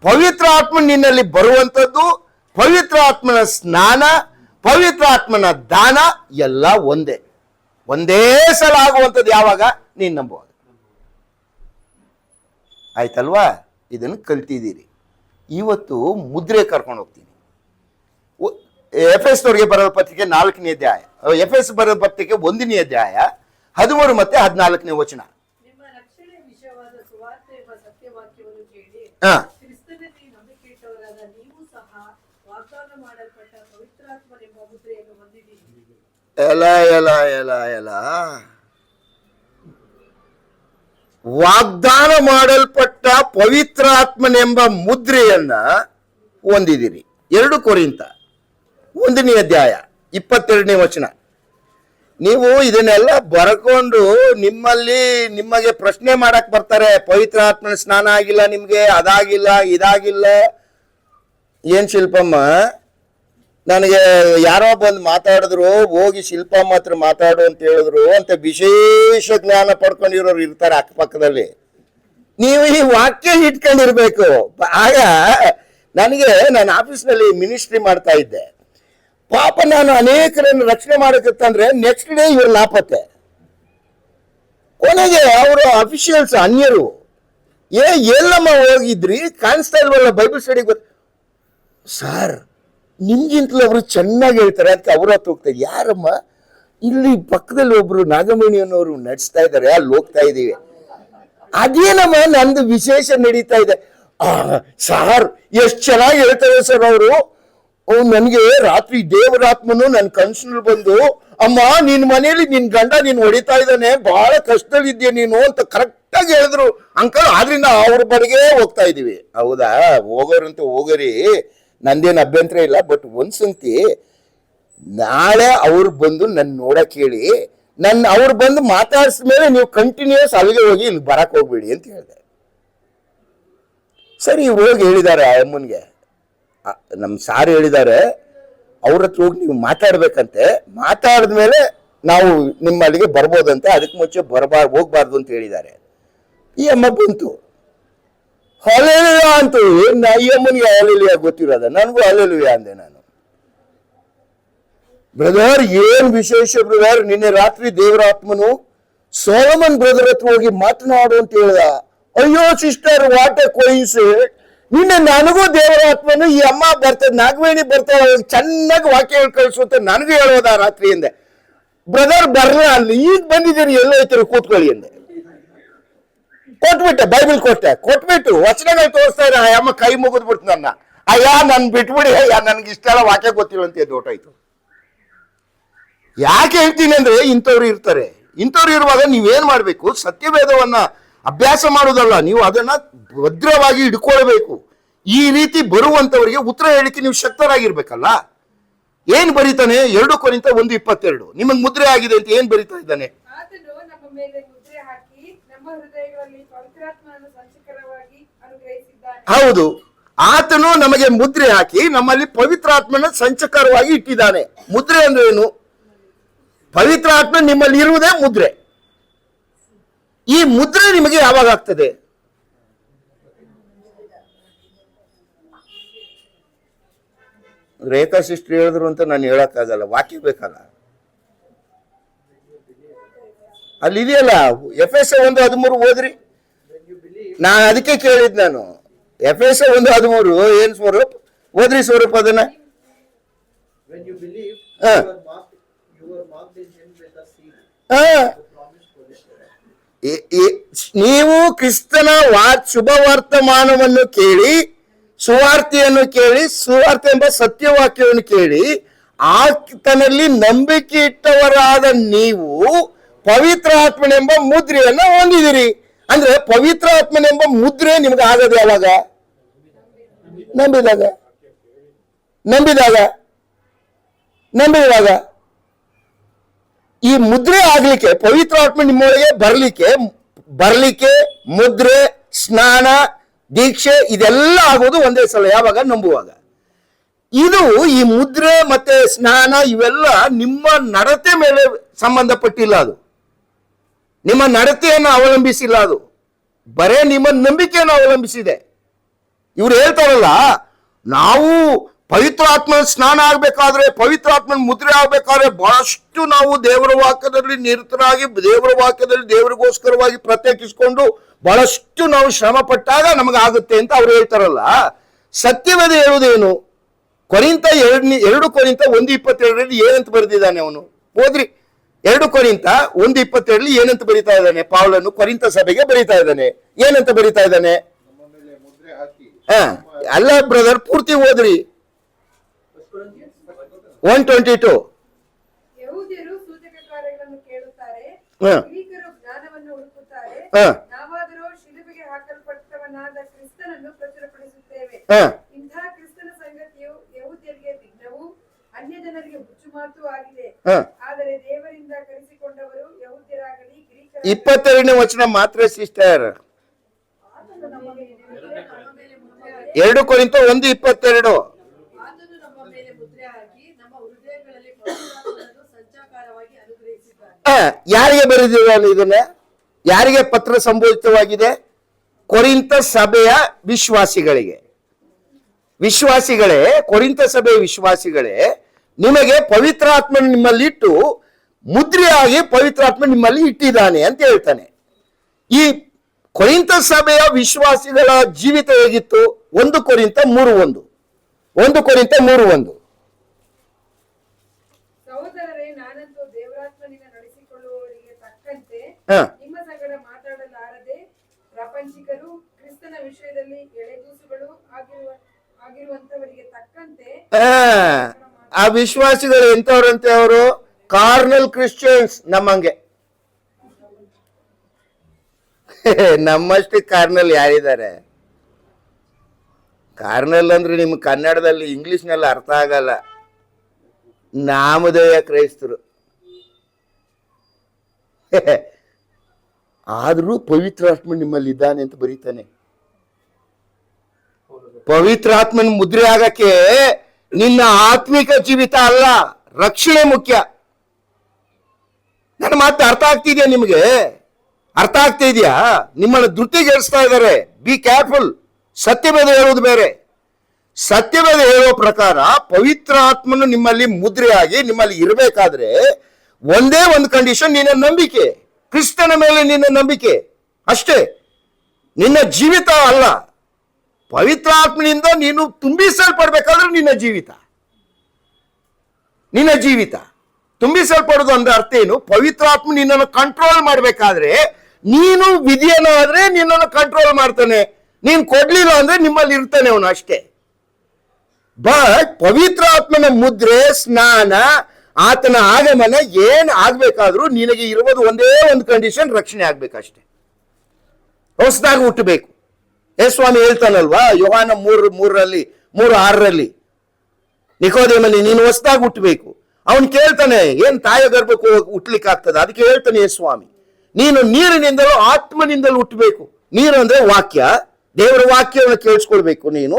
ಪವಿತ್ರಾತ್ಮ ನಿನ್ನಲ್ಲಿ ಬರುವಂಥದ್ದು, ಪವಿತ್ರಾತ್ಮನ ಸ್ನಾನ, ಪವಿತ್ರಾತ್ಮನ ದಾನ ಎಲ್ಲ ಒಂದೇ ಸಲ ಆಗುವಂಥದ್ದು. ಯಾವಾಗ? ನೀನ್ ನಂಬುವಾಗ. ಆಯ್ತಲ್ವಾ? ಇದನ್ನು ಕಲ್ತಿದ್ದೀರಿ. ಇವತ್ತು ಮುದ್ರೆ ಕರ್ಕೊಂಡು ಹೋಗ್ತೀನಿ. ಎಫೆಸ್ ಅವರಿಗೆ ಬರೆದ ಪತ್ರಿಕೆ 4ನೇ ಅಧ್ಯಾಯ, ಎಫೆಸ್ ಬರೆದ ಪತ್ರಿಕೆ 1ನೇ ಅಧ್ಯಾಯ 13 ಮತ್ತೆ 14ನೇ ವಚನ. ನಿಮ್ಮ ರಕ್ಷಣೆಯ ವಿಷಯವಾದ ಸುವಾರ್ತೆ ಎಂಬ ಸತ್ಯವಾಕ್ಯವನ್ನು ಕೇಳಿ ಕ್ರಿಸ್ತನಲ್ಲಿ ನಂಬಿಕೆಯಿಟ್ಟವರಾದ ನೀವು ಸಹ ವಾಗ್ದಾನ ಮಾಡಲ್ಪಟ್ಟ ಪವಿತ್ರಾತ್ಮನೆಂಬ ಮುದ್ರೆಯನ್ನು ಹೊಂದಿದ್ದೀರಿ. ವಾಗ್ದಾನ ಮಾಡಲ್ಪಟ್ಟ ಪವಿತ್ರಾತ್ಮನೆಂಬ ಮುದ್ರೆಯನ್ನ ಹೊಂದಿದಿರಿ. 2 ಕೊರಿಂಥ 1ನೇ ಅಧ್ಯಾಯ 22ನೇ ವಚನ. ನೀವು ಇದನ್ನೆಲ್ಲ ಬರ್ಕೊಂಡು ನಿಮಗೆ ಪ್ರಶ್ನೆ ಮಾಡಕ್ ಬರ್ತಾರೆ. ಪವಿತ್ರಾತ್ಮನ ಸ್ನಾನ ಆಗಿಲ್ಲ ನಿಮ್ಗೆ, ಅದಾಗಿಲ್ಲ, ಇದಾಗಿಲ್ಲ. ಏನ್ ಶಿಲ್ಪಮ್ಮ, ನನಗೆ ಯಾರೋ ಬಂದು ಮಾತಾಡಿದ್ರು, ಹೋಗಿ ಶಿಲ್ಪಮ್ಮ ಹತ್ರ ಮಾತಾಡು ಅಂತ ಹೇಳಿದ್ರು ಅಂತ ವಿಶೇಷ ಜ್ಞಾನ ಪಡ್ಕೊಂಡಿರೋರು ಇರ್ತಾರೆ ಅಕ್ಕಪಕ್ಕದಲ್ಲಿ. ನೀವು ಈ ವಾಕ್ಯ ಇಟ್ಕೊಂಡಿರ್ಬೇಕು. ಆಗ ನಾನು ಆಫೀಸ್ನಲ್ಲಿ ಮಿನಿಸ್ಟ್ರಿ ಮಾಡ್ತಾ ಇದ್ದೆ. ಪಾಪ ನಾನು ಅನೇಕರನ್ನು ರಕ್ಷಣೆ ಮಾಡಕತ್ತಂದ್ರೆ ನೆಕ್ಸ್ಟ್ ಡೇ ಇವ್ರು ನಾಪತ್ತೆ. ಮನೆಗೆ ಅವರು ಅಫಿಷಿಯಲ್ಸ್ ಅನ್ಯರು ಎಲ್ಲಮ್ಮ ಹೋಗಿದ್ರಿ, ಕಾಣಿಸ್ತಾ ಇಲ್ವಲ್ಲ ಬೈಬಲ್ ಸ್ಟಡಿಗೆ ಸರ್ ನಿಮ್ಗಿಂತಲೂ ಅವರು ಚೆನ್ನಾಗಿ ಹೇಳ್ತಾರೆ, ಅದಕ್ಕೆ ಅವ್ರ ಹತ್ರ ಹೋಗ್ತಾ ಇದ್ದೀವಿ. ಯಾರಮ್ಮ? ಇಲ್ಲಿ ಪಕ್ಕದಲ್ಲಿ ಒಬ್ರು ನಾಗಮಣಿ ಅನ್ನೋರು ನಡೆಸ್ತಾ ಇದ್ದಾರೆ, ಅಲ್ಲಿ ಹೋಗ್ತಾ ಇದ್ದೀವಿ. ಅದೇನಮ್ಮ ನಂದು ವಿಶೇಷ ನಡೀತಾ ಇದೆ. ಸಾರ್ ಎಷ್ಟು ಚೆನ್ನಾಗಿ ಹೇಳ್ತಾರೆ ಸರ್ ಅವರು. ನನಗೆ ರಾತ್ರಿ ದೇವರಾತ್ಮನು ನನ್ನ ಕನ್ಸಿನಲ್ಲಿ ಬಂದು, ಅಮ್ಮ ನಿನ್ ಮನೇಲಿ ನಿನ್ ಗಂಡ ನೀನ್ ಹೊಡಿತಾ ಇದ್ದಾನೆ, ಬಹಳ ಕಷ್ಟದಲ್ಲಿದ್ಯಾ ನೀನು ಅಂತ ಕರೆಕ್ಟ್ ಆಗಿ ಹೇಳಿದ್ರು ಅಂಕಲ್. ಆದ್ರಿಂದ ಅವ್ರ ಬಳಿಗೆ ಹೋಗ್ತಾ ಇದೀವಿ. ಹೌದಾ, ಹೋಗೋರಂತೂ ಹೋಗೋರಿ, ನಂದೇನು ಅಭ್ಯಂತರ ಇಲ್ಲ. ಬಟ್ ಒಂದ್ ಸಂಗತಿ, ನಾಳೆ ಅವ್ರು ಬಂದು ನನ್ನ ನೋಡಕ್ ಹೇಳಿ, ಅವ್ರು ಬಂದು ಮಾತಾಡ್ಸ್ಮೇಲೆ ನೀವು ಕಂಟಿನ್ಯೂಸ್ ಅಲ್ಲಿಗೆ ಹೋಗಿ ಇಲ್ಲಿ ಬರಕ್ ಹೋಗ್ಬೇಡಿ ಅಂತ ಹೇಳಿದೆ. ಸರಿ, ಇವ್ರು ಹೋಗಿ ಹೇಳಿದ್ದಾರೆ ಆ ಅಮ್ಮನ್ಗೆ, ನಮ್ಮ ಸಾರ್ ಹೇಳಿದ್ದಾರೆ ಅವ್ರ ಹತ್ರ ಹೋಗಿ ನೀವು ಮಾತಾಡ್ಬೇಕಂತೆ, ಮಾತಾಡಿದ್ಮೇಲೆ ನಾವು ನಿಮ್ಮ ಅಲ್ಲಿಗೆ ಬರ್ಬೋದಂತೆ, ಅದಕ್ಕೆ ಮುಂಚೆ ಹೋಗ್ಬಾರ್ದು ಅಂತ ಹೇಳಿದ್ದಾರೆ. ಈ ಅಮ್ಮ ಬಂತು, ಹಲ್ಲೆಲೂಯ ಅಂತು. ಈ ಅಮ್ಮನಿಗೆ ಹಲ್ಲೆಲೂಯ ಗೊತ್ತಿರೋದ, ನನಗೂ ಹಲ್ಲೆಲೂಯ ಅಂದೆ ನಾನು. ಬ್ರದರ್ ಏನ್ ವಿಶೇಷ ಬ್ರದರ್, ನಿನ್ನೆ ರಾತ್ರಿ ದೇವರಾತ್ಮನು ಸೋಲಮನ್ ಬ್ರದರ್ ಹತ್ರ ಹೋಗಿ ಮಾತನಾಡು ಅಂತ ಹೇಳ್ದ. ಅಯ್ಯೋ ಸಿಸ್ಟರ್, ವಾಟ್ ಎ ಕೋಇನ್ಸಿಡೆಂಟ್. ನಿನ್ನೆ ನನಗೂ ದೇವರಾತ್ಮನು ಈ ಅಮ್ಮ ಬರ್ತದೆ, ನಾಗವೇಣಿ ಬರ್ತಾಳೆ, ಚೆನ್ನಾಗಿ ವಾಕ್ಯ ಕಳಿಸು ಅಂತ ನನಗೂ ಹೇಳೋದ ರಾತ್ರಿಯಿಂದ. ಬ್ರದರ್ ಬರಲ್ಲ ಅಲ್ಲಿ, ಈಗ ಬಂದಿದ್ದೀರಿ, ಎಲ್ಲೋಯ್ತಾರೆ ಕೂತ್ಕೊಳ್ಳಿ ಅಂದೆ. ಕೊಟ್ಬಿಟ್ಟೆ, ಬೈಬಲ್ ಕೊಟ್ಬಿಟ್ಟು ವಚನಗಳು ತೋರಿಸ್ತಾ ಇದ್ದ. ಆ ಅಮ್ಮ ಕೈ ಮುಗಿದ್ಬಿಡ್ತು ನನ್ನ. ಅಯ್ಯ ನನ್ ಬಿಟ್ಬಿಡಿ, ನನ್ಗೆ ಇಷ್ಟೆಲ್ಲ ವಾಕ್ಯ ಗೊತ್ತಿಲ್ಲ ಅಂತ ದೊಡ್ಡಾಯ್ತು. ಯಾಕೆ ಹೇಳ್ತೀನಿ ಅಂದ್ರೆ, ಇಂಥವ್ರು ಇರ್ತಾರೆ. ಇಂಥವ್ರು ಇರುವಾಗ ನೀವೇನ್ ಮಾಡ್ಬೇಕು? ಸತ್ಯವೇದವನ್ನ ಅಭ್ಯಾಸ ಮಾಡೋದಲ್ಲ, ನೀವು ಅದನ್ನ ಭದ್ರವಾಗಿ ಹಿಡ್ಕೊಳ್ಬೇಕು. ಈ ರೀತಿ ಬರುವಂತವರಿಗೆ ಉತ್ತರ ಹೇಳಿಕೆ ನೀವು ಶಕ್ತರಾಗಿರ್ಬೇಕಲ್ಲ. ಏನ್ ಬರೀತಾನೆ? 2 ಕೊರಿಂಥ 1:22 ನಿಮಗ್ ಮುದ್ರೆ ಆಗಿದೆ ಅಂತ ಏನ್ ಬರೀತಾ ಇದ್ದಾನೆ? ಆತನು ನಮ್ಮ ಮೇಲೆ ಮುದ್ರೆ ಹಾಕಿ ನಮ್ಮ ಹೃದಯಗಳಲ್ಲಿ ಪವಿತ್ರಾತ್ಮನನ್ನು ಸಂಚಕರವಾಗಿ ಅನುಗ್ರಹಿಸಿದ್ದಾನೆ. ಹೌದು, ಆತನು ನಮಗೆ ಮುದ್ರೆ ಹಾಕಿ ನಮ್ಮಲ್ಲಿ ಪವಿತ್ರಾತ್ಮನ ಸಂಚಕರವಾಗಿ ಇಟ್ಟಿದ್ದಾನೆ. ಮುದ್ರೆ ಅಂದ್ರೆ ಏನು? ಪವಿತ್ರಾತ್ಮ ನಿಮ್ಮಲ್ಲಿ ಇರುವುದೇ ಮುದ್ರೆ. ಈ ಮುದ್ರೆ ನಿಮಗೆ ಯಾವಾಗ ಆಗ್ತದೆ? ರೇಖಾ ಸಿಸ್ಟರ್ ಹೇಳಿದ್ರು ಅಂತ ನಾನು ಹೇಳಕ್ಕಾಗಲ್ಲ, ವಾಕ್ಯ ಬೇಕಲ್ಲ. ಅಲ್ಲಿ ಇದೆಯಲ್ಲ, ಎಫೆಸ 1:13 ಓದ್ರಿ. ನಾನು ಅದಕ್ಕೆ ಕೇಳಿದ್, ನಾನು ಎಫೆಸ 1:13 ಏನ್ ಸ್ವರೂಪ್ ಓದ್ರಿ, ಸ್ವರೂಪ್ ಅದನ್ನ. When you believe, you are marked in him with a seal, the promised possession. ನೀವು ಕ್ರಿಸ್ತನ ಶುಭ ವರ್ತಮಾನವನ್ನು ಕೇಳಿ, ಸುವಾರ್ತೆಯನ್ನು ಕೇಳಿ, ಸುವಾರ್ತೆ ಎಂಬ ಸತ್ಯವಾಕ್ಯವನ್ನು ಕೇಳಿ, ಆತನಲ್ಲಿ ನಂಬಿಕೆ ಇಟ್ಟವರಾದ ನೀವು ಪವಿತ್ರಾತ್ಮನೆಂಬ ಮುದ್ರೆಯನ್ನ ಹೊಂದಿದಿರಿ. ಅಂದ್ರೆ ಪವಿತ್ರಾತ್ಮನೆಂಬ ಮುದ್ರೆ ನಿಮ್ಗೆ ಆಗದು ಯಾವಾಗ? ನಂಬಿದಾಗ. ಈ ಮುದ್ರೆ ಆಗ್ಲಿಕ್ಕೆ, ಪವಿತ್ರಾತ್ಮ ನಿಮ್ಮೊಳಗೆ ಬರ್ಲಿಕ್ಕೆ ಮುದ್ರೆ, ಸ್ನಾನ, ದೀಕ್ಷೆ ಇದೆಲ್ಲ ಆಗೋದು ಒಂದೇ ಸಲ. ಯಾವಾಗ? ನಂಬುವಾಗ. ಇದು ಈ ಮುದ್ರೆ ಮತ್ತೆ ಸ್ನಾನ ಇವೆಲ್ಲ ನಿಮ್ಮ ನಡತೆ ಮೇಲೆ ಸಂಬಂಧಪಟ್ಟಿಲ್ಲ, ಅದು ನಿಮ್ಮ ನಡತೆಯನ್ನು ಅವಲಂಬಿಸಿಲ್ಲ, ಅದು ಬರೇ ನಿಮ್ಮ ನಂಬಿಕೆಯನ್ನು ಅವಲಂಬಿಸಿದೆ. ಇವ್ರು ಹೇಳ್ತಾರಲ್ಲ, ನಾವು ಪವಿತ್ರಾತ್ಮನ ಸ್ನಾನ ಆಗ್ಬೇಕಾದ್ರೆ, ಪವಿತ್ರಾತ್ಮನ ಮುದ್ರೆ ಆಗ್ಬೇಕಾದ್ರೆ ಬಹಳಷ್ಟು ನಾವು ದೇವರ ವಾಕ್ಯದಲ್ಲಿ ನಿರತರಾಗಿ, ದೇವರ ವಾಕ್ಯದಲ್ಲಿ ದೇವರಿಗೋಸ್ಕರವಾಗಿ ಪ್ರತ್ಯೇಕಿಸಿಕೊಂಡು ಬಹಳಷ್ಟು ನಾವು ಶ್ರಮ ಪಟ್ಟಾಗ ನಮಗಾಗುತ್ತೆ ಅಂತ ಅವ್ರು ಹೇಳ್ತಾರಲ್ಲ. ಸತ್ಯವೇದ ಹೇಳುವುದೇನು? 2 ಕೊರಿಂಥ 1:22 ಏನಂತ ಬರೆದಿದ್ದಾನೆ ಅವನು? ಓದ್ರಿ, 2 ಕೊರಿಂಥ 1:22 ಏನಂತ ಬರೀತಾ ಇದ್ದಾನೆ? ಪೌಲನು ಕೊರಿಂಥ ಸಭೆಗೆ ಬರೀತಾ ಇದ್ದಾನೆ. ಏನಂತ ಬರೀತಾ ಇದ್ದಾನೆ? ಅಲ್ಲ ಬ್ರದರ್, ಪೂರ್ತಿ ಓದ್ರಿ. 1:22. ಯೆಹೂದ್ಯರು ಸೂಚಕ ಕಾರ್ಯಗಳನ್ನು ಕೇಳುತ್ತಾರೆ, ಗ್ರೀಕರು ಜ್ಞಾನವನ್ನು ಹುಡುಕುತ್ತಾರೆ, ನಾವಾದರೂ ಶಿಲುಬೆಗೆ ಹಾಕಲ್ಪಟ್ಟವನಾದ ಕ್ರಿಸ್ತನನ್ನು ಪ್ರಚುರಪಡಿಸುತ್ತೇವೆ. ಇಂಥ ಕ್ರಿಸ್ತನ ಸಂಗತಿಯು ಯೆಹೂದ್ಯರಿಗೆ ವಿಘ್ನವೂ ಅನ್ಯಜನರಿಗೆ ಹುಚ್ಚುಮಾತು ಆಗಿದೆ. ಆದರೆ ದೇವರಿಂದ ಕರೆಸಿಕೊಂಡವರು ಯೆಹೂದ್ಯರಾಗಲಿ ಗ್ರೀಕರಾಗಲಿ 22ನೇ ವಚನ ಮಾತ್ರ ಸಿಸ್ಟರ್. 2 ಕೊರಿಂಥ 1:22. ಆತನು ನಮ್ಮ ಮೇಲೆ ಮುದ್ರೆ ಹಾಕಿ ನಮ್ಮ ಹೃದಯಗಳಲ್ಲಿ ಪವಿತ್ರಾತ್ಮನನ್ನು ಸಂಚಾರವಾಗಿ ಅನುಗ್ರಹಿಸಿದ್ದಾನೆ. ಯಾರಿಗೆ ಬರೆದಿದ್ದಾನೆ ಇದನ್ನ? ಯಾರಿಗೆ ಪತ್ರ ಸಂಬೋಧಿತವಾಗಿದೆ? ಕೊರಿಂಥ ಸಭೆಯ ವಿಶ್ವಾಸಿಗಳೇ, ಕೊರಿಂಥ ಸಭೆಯ ವಿಶ್ವಾಸಿಗಳೇ, ನಿಮಗೆ ಪವಿತ್ರಾತ್ಮ ನಿಮ್ಮಲ್ಲಿ ಇಟ್ಟು ಮುದ್ರೆಯಾಗಿ ಪವಿತ್ರಾತ್ಮ ನಿಮ್ಮಲ್ಲಿ ಇಟ್ಟಿದ್ದಾನೆ ಅಂತ ಹೇಳ್ತಾನೆ. ಈ ಕೊರಿಂಥ ಸಭೆಯ ವಿಶ್ವಾಸಿಗಳ ಜೀವಿತ ಹೇಗಿತ್ತು? 1 ಕೊರಿಂಥ 3:1. 1 ಕೊರಿಂಥ 3:1. ಸಹೋದರರೇ, ನಾನಂತೂ ದೇವರಾತ್ಮನಿಂದ ನಡೆಸಿಕೊಳ್ಳುವವರಿಗೆ ತಕ್ಕಂತೆ ಹ. ನಿಮ್ಮ ಸಂಗಡ ಮಾತಾಡಲಾರದೆ ಪ್ರಾಪಂಚಿಕರು, ಕ್ರಿಸ್ತನ ವಿಷಯದಲ್ಲಿ ಎಳೆಗೂಸುಗಳು ಆಗಿರುವಂತವರಿಗೆ ತಕ್ಕಂತೆ ಆ ವಿಶ್ವಾಸಿಗಳು ಎಂತವ್ರಂತೆ? ಅವರು ಕಾರ್ನಲ್ ಕ್ರಿಶ್ಚಿಯನ್ಸ್, ನಮ್ಮಂಗೆ. ನಮ್ಮಷ್ಟು ಕಾರ್ನಲ್ ಯಾರಿದ್ದಾರೆ? ಕಾರ್ನಲ್ ಅಂದ್ರೆ ನಿಮ್ಗೆ ಕನ್ನಡದಲ್ಲಿ ಇಂಗ್ಲಿಷ್ನಲ್ಲಿ ಅರ್ಥ ಆಗಲ್ಲ. ನಾಮಧೇಯ ಕ್ರೈಸ್ತರು. ಆದ್ರೂ ಪವಿತ್ರಾತ್ಮ ನಿಮ್ಮಲ್ಲಿ ಇದ್ದಾನೆ ಅಂತ ಬರೀತಾನೆ. ಪವಿತ್ರಾತ್ಮನ ಮುದ್ರೆ ಆಗಕ್ಕೆ ನಿನ್ನ ಆತ್ಮಿಕ ಜೀವಿತ ಅಲ್ಲ, ರಕ್ಷಣೆ ಮುಖ್ಯ. ನನ್ನ ಮಾತು ಅರ್ಥ ಆಗ್ತಿದ್ಯಾ ನಿಮಗೆ? ಅರ್ಥ ಆಗ್ತಾ ಇದೆಯಾ? ನಿಮ್ಮನ್ನು ಧೃತಿಗೆಡಿಸ್ತಾ ಇದ್ದಾರೆ. Be careful. ಸತ್ಯವೇದ ಹೇಳುವುದು ಬೇರೆ. ಸತ್ಯವೇದ ಹೇಳುವ ಪ್ರಕಾರ ಪವಿತ್ರಾತ್ಮನು ನಿಮ್ಮಲ್ಲಿ ಮುದ್ರೆಯಾಗಿ ನಿಮ್ಮಲ್ಲಿ ಇರಬೇಕಾದ್ರೆ ಒಂದೇ ಒಂದು ಕಂಡೀಷನ್, ನಿನ್ನ ನಂಬಿಕೆ, ಕ್ರಿಸ್ತನ ಮೇಲೆ ನಿನ್ನ ನಂಬಿಕೆ ಅಷ್ಟೇ. ನಿನ್ನ ಜೀವಿತ ಅಲ್ಲ. ಪವಿತ್ರಾತ್ಮನಿಂದ ನೀನು ತುಂಬಿಸಲ್ಪಡ್ಬೇಕಾದ್ರೆ ನಿನ್ನ ಜೀವಿತ ತುಂಬಿಸಲ್ಪಡೋದು ಅಂದ್ರೆ ಅರ್ಥ ಏನು? ಪವಿತ್ರಾತ್ಮ ನಿನ್ನನ್ನು ಕಂಟ್ರೋಲ್ ಮಾಡಬೇಕಾದ್ರೆ ನೀನು ವಿಧಿಯನ್ನಾದ್ರೆ ನಿನ್ನನ್ನು ಕಂಟ್ರೋಲ್ ಮಾಡ್ತಾನೆ. ನೀನು ಕೊಡ್ಲಿಲ್ಲ ಅಂದ್ರೆ ನಿಮ್ಮಲ್ಲಿ ಇರ್ತಾನೆ ಅವನು ಅಷ್ಟೇ. ಬಟ್ ಪವಿತ್ರಾತ್ಮನ ಮುದ್ರೆ, ಸ್ನಾನ, ಆತನ ಆಗಮನ ಏನ್ ಆಗ್ಬೇಕಾದ್ರೂ ನಿನಗೆ ಇರುವುದು ಒಂದೇ ಒಂದು ಕಂಡೀಷನ್, ರಕ್ಷಣೆ ಆಗ್ಬೇಕಷ್ಟೇ. ಹೊಸದಾಗಿ ಹುಟ್ಟಬೇಕು. ಸ್ವಾಮಿ ಹೇಳ್ತಾನಲ್ವಾ ಯೋಹಾನ 3:6 ನಿಕೋದೇಮಲ್ಲಿ, ನೀನು ಹೊಸದಾಗಿ ಹುಟ್ಟಬೇಕು. ಅವನು ಕೇಳ್ತಾನೆ, ಏನ್ ತಾಯ ಗರ್ಭಕ್ಕೆ ಹುಟ್ಲಿಕ್ಕೆ ಆಗ್ತದೆ? ಅದಕ್ಕೆ ಹೇಳ್ತಾನೆ ಸ್ವಾಮಿ, ನೀನು ನೀರಿನಿಂದಲೂ ಆತ್ಮನಿಂದಲೂ ಹುಟ್ಟಬೇಕು. ನೀರು ಅಂದ್ರೆ ವಾಕ್ಯ, ದೇವರ ವಾಕ್ಯವನ್ನು ಕೇಳಿಸ್ಕೊಳ್ಬೇಕು. ನೀನು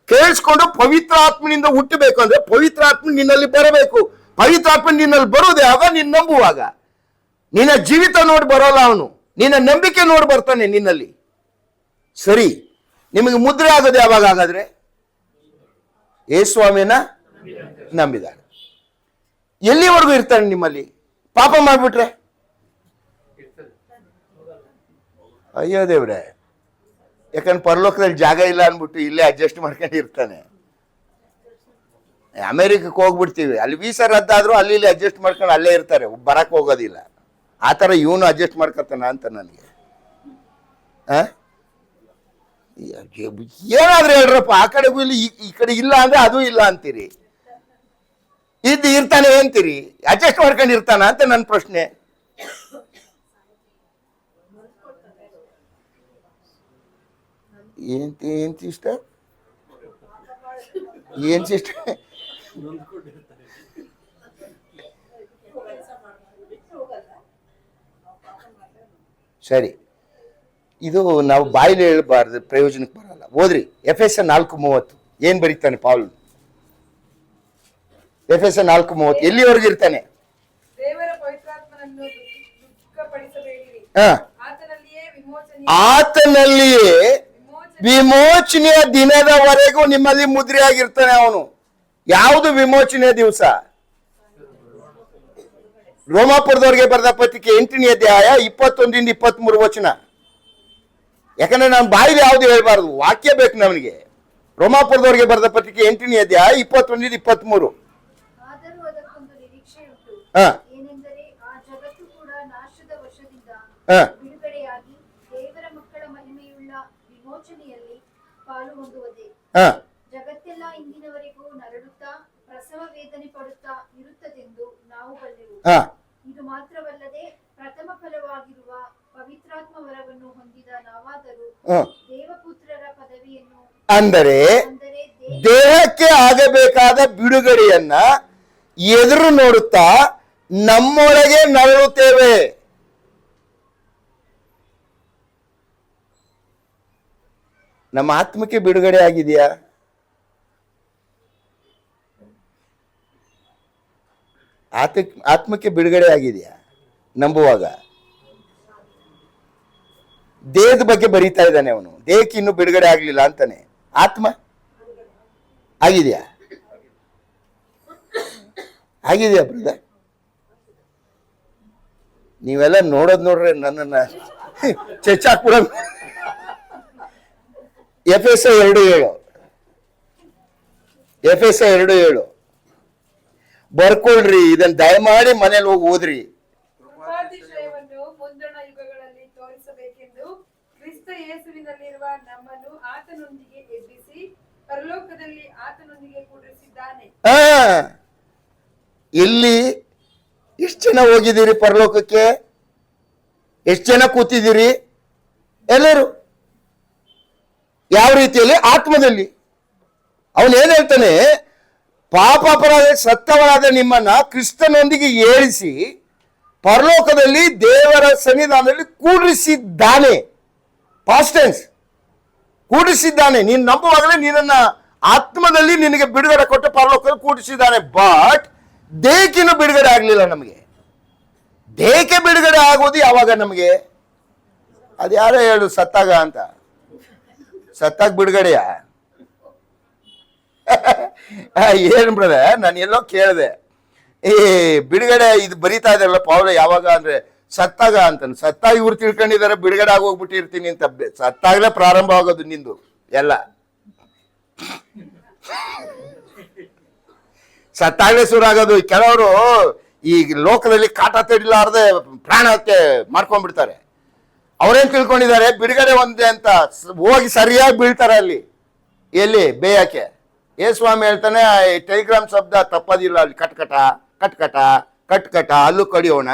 ಕೇಳಿಸ್ಕೊಂಡು ಪವಿತ್ರ ಆತ್ಮನಿಂದ ಹುಟ್ಟಬೇಕು ಅಂದ್ರೆ ಪವಿತ್ರ ಆತ್ಮ ನಿನ್ನಲ್ಲಿ ಬರಬೇಕು. ಪವಿತ್ರ ಆತ್ಮ ನಿನ್ನಲ್ಲಿ ಬರುವುದೇ ಆಗ ನೀನು ನಂಬುವಾಗ. ನಿನ್ನ ಜೀವಿತ ನೋಡಿ ಬರೋಲ್ಲ ಅವನು, ನಿನ್ನ ನಂಬಿಕೆ ನೋಡಿ ಬರ್ತಾನೆ ನಿನ್ನಲ್ಲಿ. ಸರಿ, ನಿಮಗೆ ಮುದ್ರೆ ಆಗೋದು ಯಾವಾಗ? ಹಾಗಾದ್ರೆ ಯೇಸುಸ್ವಾಮಿನ ನಂಬಿದಾಗ. ಎಲ್ಲಿವರೆಗೂ ಇರ್ತಾನೆ ನಿಮ್ಮಲ್ಲಿ? ಪಾಪ ಮಾಡ್ಬಿಟ್ರೆ ಅಯ್ಯೋ ದೇವ್ರೆ, ಯಾಕಂದ್ರೆ ಪರಲೋಕದಲ್ಲಿ ಜಾಗ ಇಲ್ಲ ಅನ್ಬಿಟ್ಟು ಇಲ್ಲೇ ಅಡ್ಜಸ್ಟ್ ಮಾಡ್ಕೊಂಡು ಇರ್ತಾನೆ. ಅಮೆರಿಕಕ್ಕೆ ಹೋಗ್ಬಿಡ್ತೀವಿ, ಅಲ್ಲಿ ವೀಸಾ ರದ್ದಾದ್ರೂ ಅಲ್ಲಿ ಇಲ್ಲಿ ಅಡ್ಜಸ್ಟ್ ಮಾಡ್ಕೊಂಡು ಅಲ್ಲೇ ಇರ್ತಾರೆ, ಬರಕ್ ಹೋಗೋದಿಲ್ಲ. ಆ ಥರ ಇವನು ಅಡ್ಜಸ್ಟ್ ಮಾಡ್ಕೊತಾನ ಅಂತ ನನಗೆ. ಏನಾದ್ರೂ ಹೇಳ್ರಪ್ಪ, ಆ ಕಡೆಗೂ ಇಲ್ಲಿ ಈ ಕಡೆ ಇಲ್ಲ ಅಂದ್ರೆ ಅದು ಇಲ್ಲ ಅಂತೀರಿ, ಇರ್ತಾನೆ ಅಂತೀರಿ, ಅಡ್ಜಸ್ಟ್ ಮಾಡ್ಕೊಂಡು ಇರ್ತಾನ ಅಂತ ನನ್ನ ಪ್ರಶ್ನೆ. ಏನ್ ಸಿಸ್ಟರ್? ಏನ್ ಸಿಸ್ಟರ್? ಸರಿ, ಇದು ನಾವು ಬಾಯಿಲಿ ಹೇಳ್ಬಾರ್ದು, ಪ್ರಯೋಜನಕ್ಕೆ ಬರಲ್ಲ. ಓದ್ರಿ ಎಫೆಸ 4:30 ಏನ್ ಬರೀತಾನೆ ಪಾಲ್? ಎಫೆಸ 4:30 ಎಲ್ಲಿವರೆಗೂ ಇರ್ತಾನೆ? ದೇವರ ಪವಿತ್ರಾತ್ಮನನ್ನು ದುಃಖಪಡಿಸಬೇಡಿರಿ, ಆತನಲ್ಲಿಯೇ ವಿಮೋಚನೆಯ ದಿನದವರೆಗೂ ನಿಮ್ಮಲ್ಲಿ ಮುದ್ರೆ ಆಗಿರ್ತಾನೆ ಅವನು. ಯಾವುದು ವಿಮೋಚನೆಯ ದಿವಸ? ರೋಮಾಪುರದವರಿಗೆ ಬರೆದ ಪತ್ರಿಕೆ 8ನೇ ಅಧ್ಯಾಯ 21-23 ಯಾಕಂದ್ರೆ ನಾನು ಬಾಯಿಲಿ ಯಾವ್ದು ಹೇಳ್ಬಾರ್ದು, ವಾಕ್ಯ ಬೇಕು ನಮಗೆ. ರೋಮಾಪುರದವರಿಗೆ ಬರೆದ ಪತ್ರಿಕೆ 8ನೇ ಅಧ್ಯಾಯ 21-23. ಆದರೂ ಅದಕ್ಕೊಂದು ನಿರೀಕ್ಷೆಯುಂಟು, ಏನೆಂದರೆ ಆ ಜಗತ್ತು ಕೂಡ ನಾಶದ ವಶದಿಂದ ಬಿಡುಗಡೆಯಾಗಿ ದೇವರ ಮಕ್ಕಳ ಮಹಿಮೆಯುಳ್ಳ ವಿಮೋಚನೆಯಲ್ಲಿ ಪಾಲು ಹೊಂದುವುದೇ. ಜಗತ್ತೆಲ್ಲ ಇಂದಿನವರೆಗೂ ನರಳುತ್ತಾ ಪ್ರಸವ ವೇದನೆ ಪಡುತ್ತಾ ಇರುತ್ತದೆಂದು ನಾವು ಬಲ್ಲೆವು. ಇದು ಮಾತ್ರವಲ್ಲದೆ ಪ್ರಥಮ ಫಲವಾಗಿರುವ ಪವಿತ್ರಾತ್ಮ ವರವನ್ನು ಹೊಂದಿದ ನಾವಾದರೂ ದೇವಪುತ್ರರ ಪದವಿಯನ್ನು, ಅಂದರೆ ದೇಹಕ್ಕೆ ಆಗಬೇಕಾದ ಬಿಡುಗಡೆಯನ್ನ ಎದುರು ನೋಡುತ್ತಾ ನಮ್ಮೊಳಗೆ ನರಳುತ್ತೇವೆ. ನಮ್ಮ ಆತ್ಮಕ್ಕೆ ಬಿಡುಗಡೆ ಆಗಿದೆಯಾ? ಆತ್ಮಕ್ಕೆ ಬಿಡುಗಡೆ ಆಗಿದೆಯಾ ನಂಬುವಾಗ? ದೇಹದ ಬಗ್ಗೆ ಬರೀತಾ ಇದ್ದಾನೆ ಅವನು, ದೇಹಕ್ಕೆ ಇನ್ನೂ ಬಿಡುಗಡೆ ಆಗ್ಲಿಲ್ಲ ಅಂತಾನೆ. ಆತ್ಮ ಆಗಿದೆಯಾ? ಆಗಿದೆಯಾ ಬ್ರದರ್? ನೀವೆಲ್ಲ ನೋಡೋದ್ ನೋಡ್ರೆ ನನ್ನನ್ನ ಚಚ್ಚಾಕ್ಬಿಡ. ಎಫೆಸ 2:7 ಎಫೆಸ 2:7 ಬರ್ಕೊಳ್ರಿ, ಇದನ್ನ ದಯಮಾಡಿ ಮನೇಲಿ ಹೋಗಿ ಓದ್ರಿ. ಕೃಪಾತಿಶಯವನ್ನು ಮುಂದಣ ಯುಗಗಳಲ್ಲಿ ತೋರಿಸಬೇಕೆಂದು ಕ್ರಿಸ್ತ ಯೇಸುವಿನಲ್ಲಿರುವ ನಮ್ಮನ್ನು ಆತನೊಂದಿಗೆ ಎಬ್ಬಿಸಿ ಪರಲೋಕದಲ್ಲಿ ಆತನೊಂದಿಗೆ ಕೂಡಿಸಿದ್ದಾನೆ. ಎಲ್ಲಿ ಎಷ್ಟು ಜನ ಹೋಗಿದ್ದೀರಿ ಪರಲೋಕಕ್ಕೆ? ಎಷ್ಟು ಜನ ಕೂತಿದ್ದೀರಿ? ಎಲ್ಲರೂ ಯಾವ ರೀತಿಯಲ್ಲಿ? ಆತ್ಮದಲ್ಲಿ. ಅವನು ಏನ್ ಹೇಳ್ತಾನೆ? ಪಾಪ ಅಪರಾಧ ಸತ್ತವರಾದ ನಿಮ್ಮನ್ನ ಕ್ರಿಸ್ತನೊಂದಿಗೆ ಏಳಿಸಿ ಪರಲೋಕದಲ್ಲಿ ದೇವರ ಸನ್ನಿಧಾನದಲ್ಲಿ ಕೂಡಿಸಿದ್ದಾನೆ. Past tense, ಕೂಡಿಸಿದ್ದಾನೆ. ನೀನು ನಂಬುವಾಗಲೇ ನಿನ್ನನ್ನ ಆತ್ಮದಲ್ಲಿ ನಿನಗೆ ಬಿಡುಗಡೆ ಕೊಟ್ಟು ಪರಲೋಕದಲ್ಲಿ ಕೂಡಿಸಿದ್ದಾನೆ. ಬಟ್ ದೇಹಕ್ಕಿನ್ನೂ ಬಿಡುಗಡೆ ಆಗಲಿಲ್ಲ ನಮಗೆ. ದೇಹಕ್ಕೆ ಬಿಡುಗಡೆ ಆಗೋದು ಯಾವಾಗ ನಮಗೆ? ಅದ್ಯಾರೋ ಹೇಳು, ಸತ್ತಾಗ ಅಂತ. ಸತ್ತಾಗ ಬಿಡುಗಡೆಯಾ? ಏನ್ ಬ್ರದರ್, ನಾನು ಎಲ್ಲೋ ಕೇಳಿದೆ, ಈ ಬಿಡುಗಡೆ ಇದು ಬರೀತಾ ಇದಾರಲ್ಲ ಪೌಲ, ಯಾವಾಗ ಅಂದ್ರೆ ಸತ್ತಾಗ ಅಂತಾನೆ. ಸತ್ತಾಗ ಇವ್ರು ತಿಳ್ಕೊಂಡಿದ್ದಾರೆ ಬಿಡುಗಡೆ ಆಗೋಗ್ಬಿಟ್ಟಿರ್ತೀನಿ ಅಂತ. ಸತ್ತಾಗಲೇ ಪ್ರಾರಂಭ ಆಗೋದು ನಿಂದು ಎಲ್ಲ. ಸತ್ತಾಗಲೇ ಶುರು ಆಗೋದು. ಕೆಲವರು ಈ ಲೋಕದಲ್ಲಿ ಕಾಟ ತಡಿಲಾರದೆ ಪ್ರಾಣಕ್ಕೆ ಮಾಡ್ಕೊಂಡ್ಬಿಡ್ತಾರೆ. ಅವ್ರೇನ್ ತಿಳ್ಕೊಂಡಿದ್ದಾರೆ ಬಿಡುಗಡೆ ಒಂದೇ ಅಂತ. ಹೋಗಿ ಸರಿಯಾಗಿ ಬೀಳ್ತಾರೆ ಅಲ್ಲಿ. ಎಲ್ಲಿ? ಬೇಯಕ್ಕೆ. ಸ್ವಾಮಿ ಹೇಳ್ತಾನೆ, ಟೆಲಿಗ್ರಾಮ್ ಶಬ್ದ ತಪ್ಪದಿಲ್ಲ ಅಲ್ಲಿ. ಕಟ್ಕಟ ಕಟ್ಕಟ ಕಟ್ಕಟ ಅಲ್ಲೂ ಕಡಿಯೋಣ.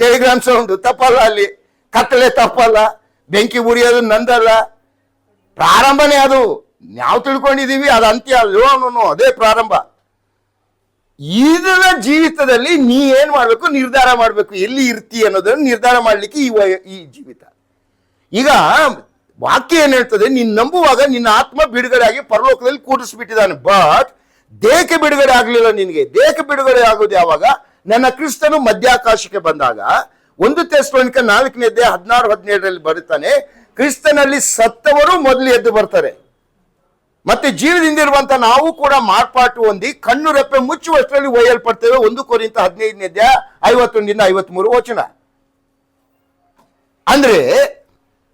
ಟೆಲಿಗ್ರಾಮ್ ಸೌಂಡ್ ತಪ್ಪಲ್ಲ ಅಲ್ಲಿ. ಕತ್ತಲೆ ತಪ್ಪಲ್ಲ. ಬೆಂಕಿ ಉರಿಯೋದು ನಂದಲ್ಲ. ಪ್ರಾರಂಭನೇ ಅದು. ನಾವು ತಿಳ್ಕೊಂಡಿದೀವಿ ಅದು ಅಂತ್ಯ ಅಲ್ಲೋ, ಅದೇ ಪ್ರಾರಂಭ. ಇದರ ಜೀವಿತದಲ್ಲಿ ನೀ ಏನ್ ಮಾಡ್ಬೇಕು? ನಿರ್ಧಾರ ಮಾಡ್ಬೇಕು. ಎಲ್ಲಿ ಇರ್ತಿ ಅನ್ನೋದನ್ನು ನಿರ್ಧಾರ ಮಾಡ್ಲಿಕ್ಕೆ ಈ ಜೀವಿತ. ಈಗ ವಾಕ್ಯ ಏನ್ ಹೇಳ್ತದೆ? ನೀನ್ ನಂಬುವಾಗ ನಿನ್ನ ಆತ್ಮ ಬಿಡುಗಡೆ ಆಗಿ ಪರಲೋಕದಲ್ಲಿ ಕೂಡಿಸ್ಬಿಟ್ಟಿದ್ದಾನೆ. ಬಟ್ ದೇಹಕ್ಕೆ ಬಿಡುಗಡೆ ಆಗ್ಲಿಲ್ಲ ನಿನಗೆ. ದೇಹಕ್ಕೆ ಬಿಡುಗಡೆ ಆಗೋದು ಯಾವಾಗ? ನನ್ನ ಕ್ರಿಸ್ತನು ಮಧ್ಯಾಕಾಶಕ್ಕೆ ಬಂದಾಗ. 1 ಥೆಸಲೋನಿಕ 4:16-17 ಬರುತ್ತಾನೆ, ಕ್ರಿಸ್ತನಲ್ಲಿ ಸತ್ತವರು ಮೊದಲು ಎದ್ದು ಬರ್ತಾರೆ, ಮತ್ತೆ ಜೀವದಿಂದಿರುವಂತ ನಾವು ಕೂಡ ಮಾರ್ಪಾಟು ಹೊಂದಿ ಕಣ್ಣು ರೆಪ್ಪೆ ಮುಚ್ಚುವಷ್ಟರಲ್ಲಿ ಒಯ್ಯಲ್ಪಡ್ತೇವೆ. 1 ಕೊರಿಂಥ 15:51-53 ಅಂದ್ರೆ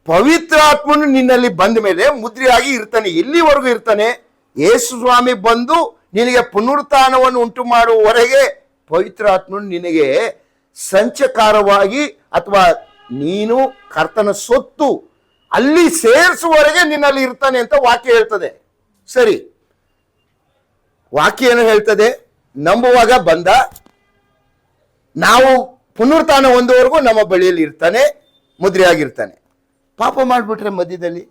ಪವಿತ್ರಾತ್ಮನು ನಿನ್ನಲ್ಲಿ ಬಂದ ಮೇಲೆ ಮುದ್ರೆಯಾಗಿ ಇರ್ತಾನೆ. ಎಲ್ಲಿವರೆಗೂ ಇರ್ತಾನೆ? ಯೇಸು ಸ್ವಾಮಿ ಬಂದು ನಿನಗೆ ಪುನರುತ್ಥಾನವನ್ನು ಉಂಟು ಮಾಡುವವರೆಗೆ ಪವಿತ್ರಾತ್ಮನು ನಿನಗೆ ಸಂಚಕಾರವಾಗಿ, ಅಥವಾ ನೀನು ಕರ್ತನ ಸೊತ್ತು ಅಲ್ಲಿ ಸೇರಿಸುವವರೆಗೆ ನಿನ್ನಲ್ಲಿ ಇರ್ತಾನೆ ಅಂತ ವಾಕ್ಯ ಹೇಳ್ತದೆ. ಸರಿ, ವಾಕ್ಯ ಏನು ಹೇಳ್ತದೆ? ನಂಬುವಾಗ ಬಂದ, ನಾವು ಪುನರುತ್ಥಾನ ಹೊಂದುವವರೆಗೂ ನಮ್ಮ ಬಳಿಯಲ್ಲಿ ಇರ್ತಾನೆ, ಮುದ್ರೆಯಾಗಿರ್ತಾನೆ. ಪಾಪ ಮಾಡಿಬಿಟ್ರೆ ಮಧ್ಯದಲ್ಲಿ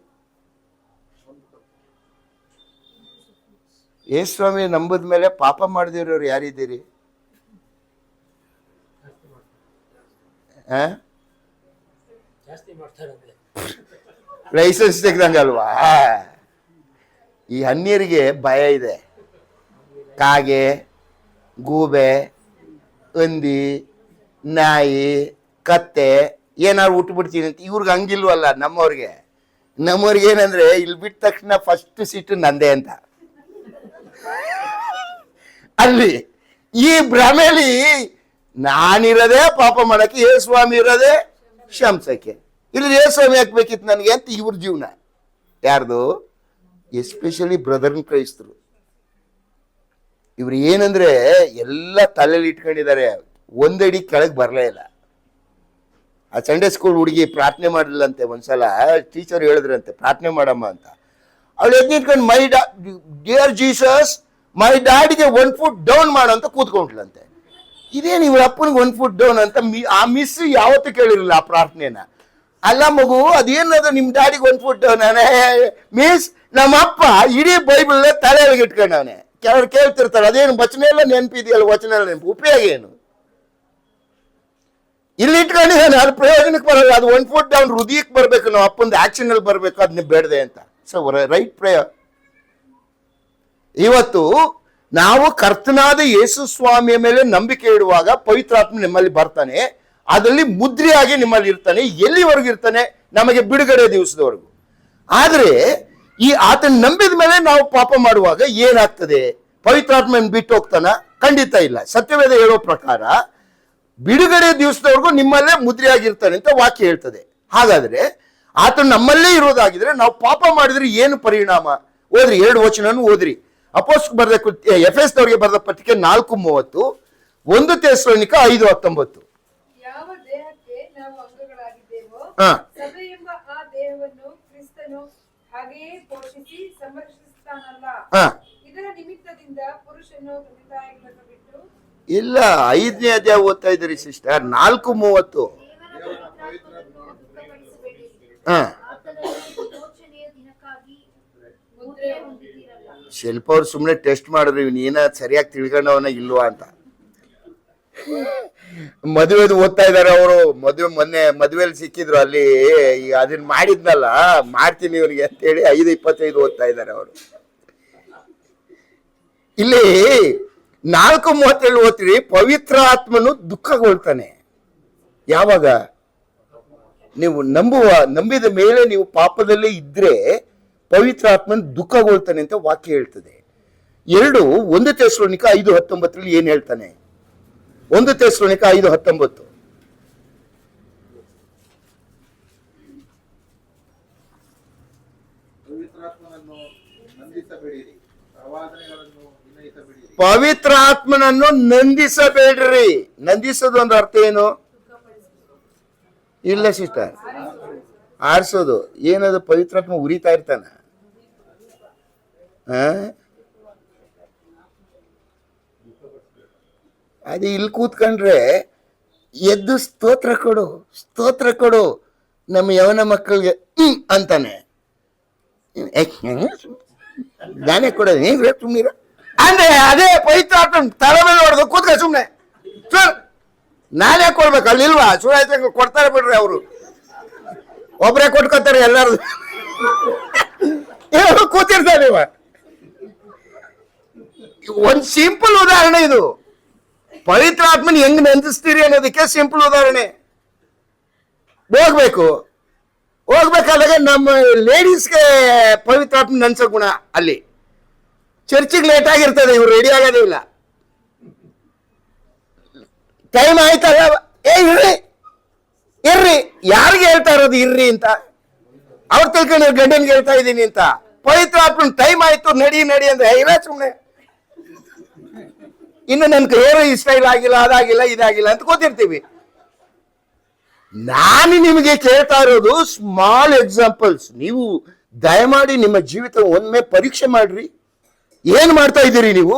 ಯೇಸುಸ್ವಾಮಿ ನಂಬದ ಮೇಲೆ ಪಾಪ ಮಾಡದಿರೋರು ಯಾರಿದ್ದೀರಿ? ಲೈಸೆನ್ಸ್ ತೆಗ್ದಂಗಲ್ವಾ? ಈ ಅನ್ಯರಿಗೆ ಭಯ ಇದೆ. ಕಾಗೆ, ಗೂಬೆ, ಹಂದಿ, ನಾಯಿ, ಕತ್ತೆ ಏನಾದ್ರು ಉಟ್ಬಿಡ್ತೀನಿ ಅಂತ. ಇವ್ರಿಗೆ ಹಂಗಿಲ್ವಲ್ಲ. ನಮ್ಮವ್ರಿಗೆ ಏನಂದ್ರೆ ಇಲ್ಲಿ ಬಿಟ್ಟ ತಕ್ಷಣ ಫಸ್ಟ್ ಸೀಟು ನಂದೇ ಅಂತ. ಅಲ್ಲಿ ಈ ಭ್ರಮೆಲಿ ನಾನಿರೋದೇ ಪಾಪ ಮಾಡಕ್ಕೆ, ಯೇಸುಸ್ವಾಮಿ ಇರೋದೇ ಶಂಸಕ್ಕೆ. ಇಲ್ಲಿ ಯೇಸುಸ್ವಾಮಿ ಹಾಕ್ಬೇಕಿತ್ತು ನನಗೆ ಅಂತ ಇವ್ರ ಜೀವನ. ಯಾರ್ದು? ಎಸ್ಪೆಷಲಿ ಬ್ರದರ್ನ್ ಕ್ರೈಸ್ತರು. ಇವ್ರು ಏನಂದ್ರೆ ಎಲ್ಲ ತಲೆಯಲ್ಲಿ ಇಟ್ಕೊಂಡಿದ್ದಾರೆ, ಒಂದಡಿ ಕೆಳಗೆ ಬರಲೇ ಇಲ್ಲ. ಆ ಸಂಡೇ ಸ್ಕೂಲ್ ಹುಡುಗಿ ಪ್ರಾರ್ಥನೆ ಮಾಡಲಿಲ್ಲಂತೆ. ಒಂದ್ಸಲ ಟೀಚರ್ ಹೇಳಿದ್ರಂತೆ ಪ್ರಾರ್ಥನೆ ಮಾಡಮ್ಮ ಅಂತ. ಅವಳು ಎದ್ನಿಟ್ಕೊಂಡು ಡಿಯರ್ ಜೀಸಸ್ ಮೈ ಡ್ಯಾಡಿಗೆ 1 ಫುಟ್ ಡೌನ್ ಮಾಡಂತ ಕೂತ್ಕೊಂಡ್ಲಂತೆ. ಇದೇನು ಇವ್ರ ಅಪ್ಪನಿಗೆ 1 ಫುಟ್ ಡೌನ್ ಅಂತ ಆ ಮಿಸ್ ಯಾವತ್ತೂ ಕೇಳಿರಲಿಲ್ಲ ಆ ಪ್ರಾರ್ಥನೆನ. ಅಲ್ಲ ಮಗು, ಅದೇನದು ನಿಮ್ಮ ಡ್ಯಾಡಿಗೆ 1 ಫುಟ್ ಡೌನ್? ಮಿಸ್, ನಮ್ಮ ಅಪ್ಪ ಇಡೀ ಬೈಬಲ್ ತಲೆಯೊಳಗೆ ಇಟ್ಕೊಂಡವನೆ. ಕೆಲವರು ಕೇಳ್ತಿರ್ತಾರೆ, ಅದೇನು ವಚನ ಎಲ್ಲ ನೆನಪಿದೆಯಲ್ಲ, ವಚನ ಎಲ್ಲ ನೆನಪು, ಉಪಯೋಗ ಏನು? ಇಲ್ಲಿ ಇಟ್ಕೊಂಡಿದ್ದಾನೆ, ಅದು ಪ್ರಯೋಜನಕ್ಕೆ ಬರಲ್ಲ. ಅದು 1 ಫುಟ್ ಡೌನ್ ಹೃದಯಕ್ಕೆ ಬರಬೇಕು, ನಾವು ಅಪ್ಪಂದು ಆಕ್ಷನ್ ಅಲ್ಲಿ ಬರಬೇಕು, ಅದನ್ನ ಬೇಡದೆ ಅಂತ. So right prayer. ಇವತ್ತು ನಾವು ಕರ್ತನಾದ ಯೇಸು ಸ್ವಾಮಿಯ ಮೇಲೆ ನಂಬಿಕೆ ಇಡುವಾಗ ಪವಿತ್ರಾತ್ಮ ನಿಮ್ಮಲ್ಲಿ ಬರ್ತಾನೆ, ಅದರಲ್ಲಿ ಮುದ್ರೆಯಾಗಿ ನಿಮ್ಮಲ್ಲಿ ಇರ್ತಾನೆ. ಎಲ್ಲಿವರೆಗೂ ಇರ್ತಾನೆ? ನಮಗೆ ಬಿಡುಗಡೆ ದಿವಸದವರೆಗೂ. ಆದ್ರೆ ಈ ಆತನ ನಂಬಿದ ಮೇಲೆ ನಾವು ಪಾಪ ಮಾಡುವಾಗ ಏನಾಗ್ತದೆ? ಪವಿತ್ರಾತ್ಮನ ಬಿಟ್ಟು ಹೋಗ್ತಾನ? ಖಂಡಿತ ಇಲ್ಲ. ಸತ್ಯವೇದ ಹೇಳೋ ಪ್ರಕಾರ ಬಿಡುಗಡೆ ದಿವಸದವರೆಗೂ ನಿಮ್ಮಲ್ಲೇ ಮುದ್ರೆಯಾಗಿರ್ತಾನೆ ಅಂತ ವಾಕ್ಯ ಹೇಳ್ತದೆ. ಹಾಗಾದ್ರೆ ಆತ ನಮ್ಮಲ್ಲೇ ಇರೋದಾಗಿದ್ರೆ ನಾವು ಪಾಪ ಮಾಡಿದ್ರೆ ಏನು ಪರಿಣಾಮ? ಓದ್ರಿ, 2 ವಚನನೂ ಓದ್ರಿ. ಅಪೊಸ್ತಲರಿಗೆ ಬರೆದ ಎಫೆಸದವರಿಗೆ ಬರೆದ ಪತ್ರಿಕೆ 4:30, 1 ಥೆಸಲೋನಿಕ 5:19. ಯಾವ ದೇಹಕ್ಕೆ ನಾವು ಅಂಗಗಳಾಗಿದ್ದೇವೋ ಹಾ. ಸಭೆ ಎಂಬ ಆ ದೇಹವನ್ನು ಕ್ರಿಸ್ತನು ಹಾಗೆಯೇ ಪೋಷಿಸಿ ಸಂರಕ್ಷಿಸುತ್ತಾನಲ್ಲ. ಹಾ. ಇದರ ನಿಮಿತ್ತದಿಂದ ಪುರುಷನು ತಂದೆ ತಾಯಿಗಳನ್ನು ಬಿಟ್ಟು ಇಲ್ಲ, 5ನೇ ಅಧ್ಯಾಯ ಓದ್ತಾ ಇದ್ದೀರಿ ಸಿಸ್ಟರ್, 4:30. ದೇವರ ಪವಿತ್ರಾತ್ಮನನ್ನು ದುಃಖಪಡಿಸಬೇಡಿರಿ. ಹಾ. ಆತನಲ್ಲಿ ವಿಮೋಚನೆಯ ದಿನಕ್ಕಾಗಿ ಮುದ್ರೆ ಹೊಂದಿದ್ದೀರಲ್ಲ. ಶಿಲ್ಪ ಅವ್ರು ಸುಮ್ಮನೆ ಟೆಸ್ಟ್ ಮಾಡಿದ್ರು ಇವ್ನು ಏನ ಸರಿಯಾಗಿ ತಿಳ್ಕೊಂಡವನ ಇಲ್ವಾ ಅಂತ. ಮದುವೆದು ಓದ್ತಾ ಇದಾರೆ ಅವರು. ಮದುವೆಲಿ ಸಿಕ್ಕಿದ್ರು ಅಲ್ಲಿ. ಈಗ ಅದನ್ನ ಮಾಡಿದ್ನಲ್ಲ, ಮಾಡ್ತೀನಿ ಇವ್ರಿಗೆ ಅಂತೇಳಿ 5:25 ಓದ್ತಾ ಇದ್ದಾರೆ ಅವರು. ಇಲ್ಲಿ 4:37 ಓದ್ತೀರಿ, ಪವಿತ್ರ ಆತ್ಮನು ದುಃಖಗೊಳ್ತಾನೆ. ಯಾವಾಗ? ನೀವು ನಂಬಿದ ಮೇಲೆ ನೀವು ಪಾಪದಲ್ಲೇ ಇದ್ರೆ ಪವಿತ್ರ ಆತ್ಮನ ದುಃಖಗೊಳ್ತಾನೆ ಅಂತ ವಾಕ್ಯ ಹೇಳ್ತದೆ. 1 ಥೆಸಲೋನಿಕ 5:19 ಏನ್ ಹೇಳ್ತಾನೆ? 1 ಥೆಸಲೋನಿಕ 5:19. ಪವಿತ್ರಾತ್ಮನನ್ನು ನಂದಿಸಬೇಡಿರಿ, ಪ್ರವಾದನೆಗಳನ್ನು ವಿನಯಿಸಬೇಡಿರಿ. ಪವಿತ್ರ ಆತ್ಮನನ್ನು ನಂದಿಸಬೇಡ್ರಿ. ನಂದಿಸೋದು ಒಂದು ಅರ್ಥ ಏನು? ಇಲ್ಲ ಸಿಸ್ಟರ್, ಆರಿಸೋದು. ಏನದು? ಪವಿತ್ರಾತ್ಮ ಉರಿತಾ ಇರ್ತಾನ. ಅದೇ ಇಲ್ಲಿ ಕೂತ್ಕೊಂಡ್ರೆ ಎದ್ದು ಸ್ತೋತ್ರ ಕೊಡು, ಸ್ತೋತ್ರ ಕೊಡು ನಮ್ಮ ಯವನ ಮಕ್ಕಳಿಗೆ ಅಂತಾನೆ. ನಾನೇ ಕೊಡೋದು ನೀವೇ ಸುಮ್ಮನಿರ ಅಂದ್ರೆ ಅದೇ ಪವಿತ್ರಾತ್ಮ ತಲೆ ಮೇಲೆ ಹೊಡೆದು ಕೂತ್ಕ ಸುಮ್ಮನೆ. ನಾನೇ ಕೊಡ್ಬೇಕು, ಅಲ್ಲಿ ಇಲ್ವಾ? ಸುಳ್ಳು ಕೊಡ್ತಾರೆ ಬಿಡ್ರಿ ಅವರು. ಒಬ್ಬರೇ ಕೊಟ್ಕೋತಾರೆ ಎಲ್ಲಾರು. ಕೂತಿರ್ತಾರೆ ಇವ. ಒಂದ್ ಸಿಂಪಲ್ ಉದಾಹರಣೆ ಇದು. ಪವಿತ್ರ ಆತ್ಮನ ಹೆಂಗ್ ನಂದಿಸ್ತೀರಿ ಅನ್ನೋದಕ್ಕೆ ಸಿಂಪಲ್ ಉದಾಹರಣೆ. ಹೋಗ್ಬೇಕಾದಾಗ ನಮ್ಮ ಲೇಡೀಸ್ಗೆ ಪವಿತ್ರ ಆತ್ಮ ನೆನ್ಸೋ ಗುಣ ಅಲ್ಲಿ. ಚರ್ಚಿಗೆ ಲೇಟ್ ಆಗಿರ್ತದೆ, ಇವ್ರು ರೆಡಿ ಆಗೋದೇ ಇಲ್ಲ. ಟೈಮ್ ಆಯ್ತಲ್ಲ, ಇರ್ರಿ. ಯಾರಿಗೆ ಹೇಳ್ತಾ ಇರೋದು ಇರ್ರಿ ಅಂತ? ಅವ್ರು ತಿಳ್ಕೊಂಡು ಗಂಡನ್ಗೆ ಹೇಳ್ತಾ ಇದ್ದೀನಿ ಅಂತ. ಪವಿತ್ರ ಆತ್ಮನ ಟೈಮ್ ಆಯ್ತು, ನಡಿ ಅಂದ್ರೆ ಇಲ್ಲ ಸುಮ್ಮನೆ. ಇನ್ನು ನನ್ ಹೇರೋ ಇಷ್ಟ ಇಲ್ಲ, ಆಗಿಲ್ಲ, ಅದಾಗಿಲ್ಲ, ಇದಾಗಿಲ್ಲ ಅಂತ ಕೂತಿರ್ತೀವಿ. ನಾನು ನಿಮಗೆ ಕೇಳ್ತಾ ಇರೋದು ಸ್ಮಾಲ್ ಎಕ್ಸಾಂಪಲ್ಸ್. ನೀವು ದಯಮಾಡಿ ನಿಮ್ಮ ಜೀವಿತ ಒಮ್ಮೆ ಪರೀಕ್ಷೆ ಮಾಡ್ರಿ. ಏನ್ ಮಾಡ್ತಾ ಇದ್ದೀರಿ ನೀವು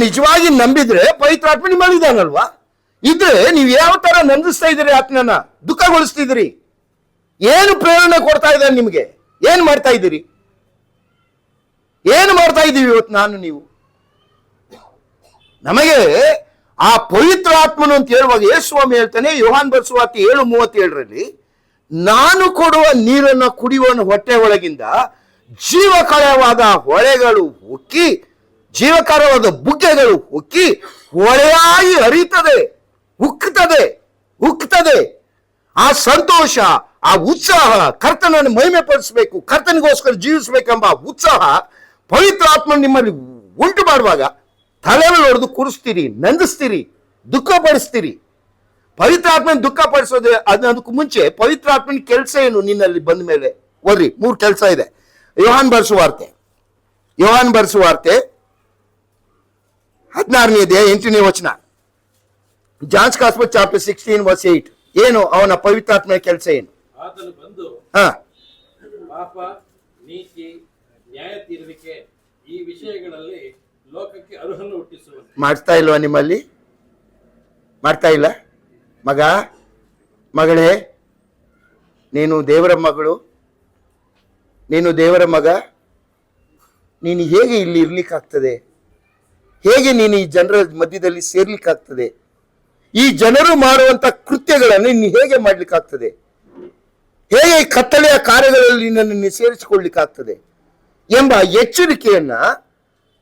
ನಿಜವಾಗಿ ನಂಬಿದ್ರೆ ಪವಿತ್ರಾತ್ಮ ನಿಮ್ಮಲ್ಲಿದ್ದಾನಲ್ವಾ? ಇದ್ರೆ ನೀವು ಯಾವ ತರ ನಂದಿಸ್ತಾ ಇದ್ದೀರಿ? ಆತ್ಮನ ದುಃಖಗೊಳಿಸ್ತಿದ್ದೀರಿ? ಏನು ಪ್ರೇರಣೆ ಕೊಡ್ತಾ ಇದ್ದಾನೆ ನಿಮಗೆ? ಏನ್ ಮಾಡ್ತಾ ಇದ್ದೀರಿ? ಏನು ಮಾಡ್ತಾ ಇದ್ದೀವಿ ಇವತ್ತು ನಾನು ನೀವು? ನಮಗೆ ಆ ಪವಿತ್ರ ಆತ್ಮನು ಅಂತ ಹೇಳುವಾಗ ಯೇಸುಸ್ವಾಮಿ ಹೇಳ್ತಾನೆ, ಯೋಹಾನ್ ಬರೆಸುವಾರ್ತೆ 7:37 ನಾನು ಕೊಡುವ ನೀರನ್ನು ಕುಡಿಯುವನ ಹೊಟ್ಟೆ ಒಳಗಿಂದ ಜೀವಕರವಾದ ಹೊಳೆಗಳು ಉಕ್ಕಿ, ಜೀವಕರವಾದ ಬುಗ್ಗೆಗಳು ಉಕ್ಕಿ ಹೊಳೆಯಾಗಿ ಹರಿತದೆ, ಉಕ್ತದೆ. ಆ ಸಂತೋಷ, ಆ ಉತ್ಸಾಹ, ಕರ್ತನನ್ನು ಮಹಿಮೆ ಪಡಿಸಬೇಕು, ಕರ್ತನಿಗೋಸ್ಕರ ಜೀವಿಸಬೇಕೆಂಬ ಉತ್ಸಾಹ ಪವಿತ್ರ ಆತ್ಮ ನಿಮ್ಮಲ್ಲಿ ಉಂಟು ಮಾಡುವಾಗ ತಲೆ ಮೇಲೆ ಹೊಡೆದು ಕೂರಿಸ್ತೀರಿ, ನಂದಿಸ್ತೀರಿ, ದುಃಖಪಡಿಸ್ತೀರಿ. ಪವಿತ್ರ ಆತ್ಮನ ದುಃಖಪಡಿಸೋದು ಅದಕ್ಕೂ ಮುಂಚೆ ಪವಿತ್ರ ಆತ್ಮನ ಕೆಲಸ ಏನು ನಿನ್ನಲ್ಲಿ ಬಂದ ಮೇಲೆ? ಓದ್ರಿ, 3 ಕೆಲಸ ಇದೆ. ಯೋಹಾನ್ ಬರೆಸುವಾರ್ತೆ 16ನೇ ಅಧ್ಯಾಯ 8ನೇ ವಚನ. John's gospel chapter 16:8. ಏನು ಅವನ ಪವಿತ್ರಾತ್ಮನ ಕೆಲಸ ಏನು? ಆತನು ಬಂದು ಹಾ, ಪಾಪ, ನೀತಿ, ನ್ಯಾಯ ತೀರುವಿಕೆ ಈ ವಿಷಯಗಳಲ್ಲಿ ಲೋಕಕ್ಕೆ ಅರ್ಹನ್ನು ಹುಟ್ಟಿಸುವನು. ಮಾಡ್ತಾ ಇಲ್ವಾ ನಿಮ್ಮಲ್ಲಿ? ಮಾಡ್ತಾ ಇಲ್ಲ? ಮಗಳೇ, ನೀನು ದೇವರ ಮಗಳು, ನೀನು ದೇವರ ಮಗ. ನೀನು ಹೇಗೆ ಇಲ್ಲಿ ಇರ್ಲಿಕ್ಕಾಗ್ತದೆ? ಹೇಗೆ ನೀನು ಈ ಜನರ ಮಧ್ಯದಲ್ಲಿ ಸೇರ್ಲಿಕ್ಕಾಗ್ತದೆ? ಈ ಜನರು ಮಾಡುವಂತ ಕೃತ್ಯಗಳನ್ನು ನೀನು ಹೇಗೆ ಮಾಡ್ಲಿಕ್ಕಾಗ್ತದೆ? ಹೇಗೆ ಕತ್ತಲೆಯ ಕಾರ್ಯಗಳಲ್ಲಿ ನಿನ್ನನ್ನು ಸೇರಿಸಿಕೊಳ್ಳಿಕ್ಕಾಗ್ತದೆ ಎಂಬ ಎಚ್ಚರಿಕೆಯನ್ನ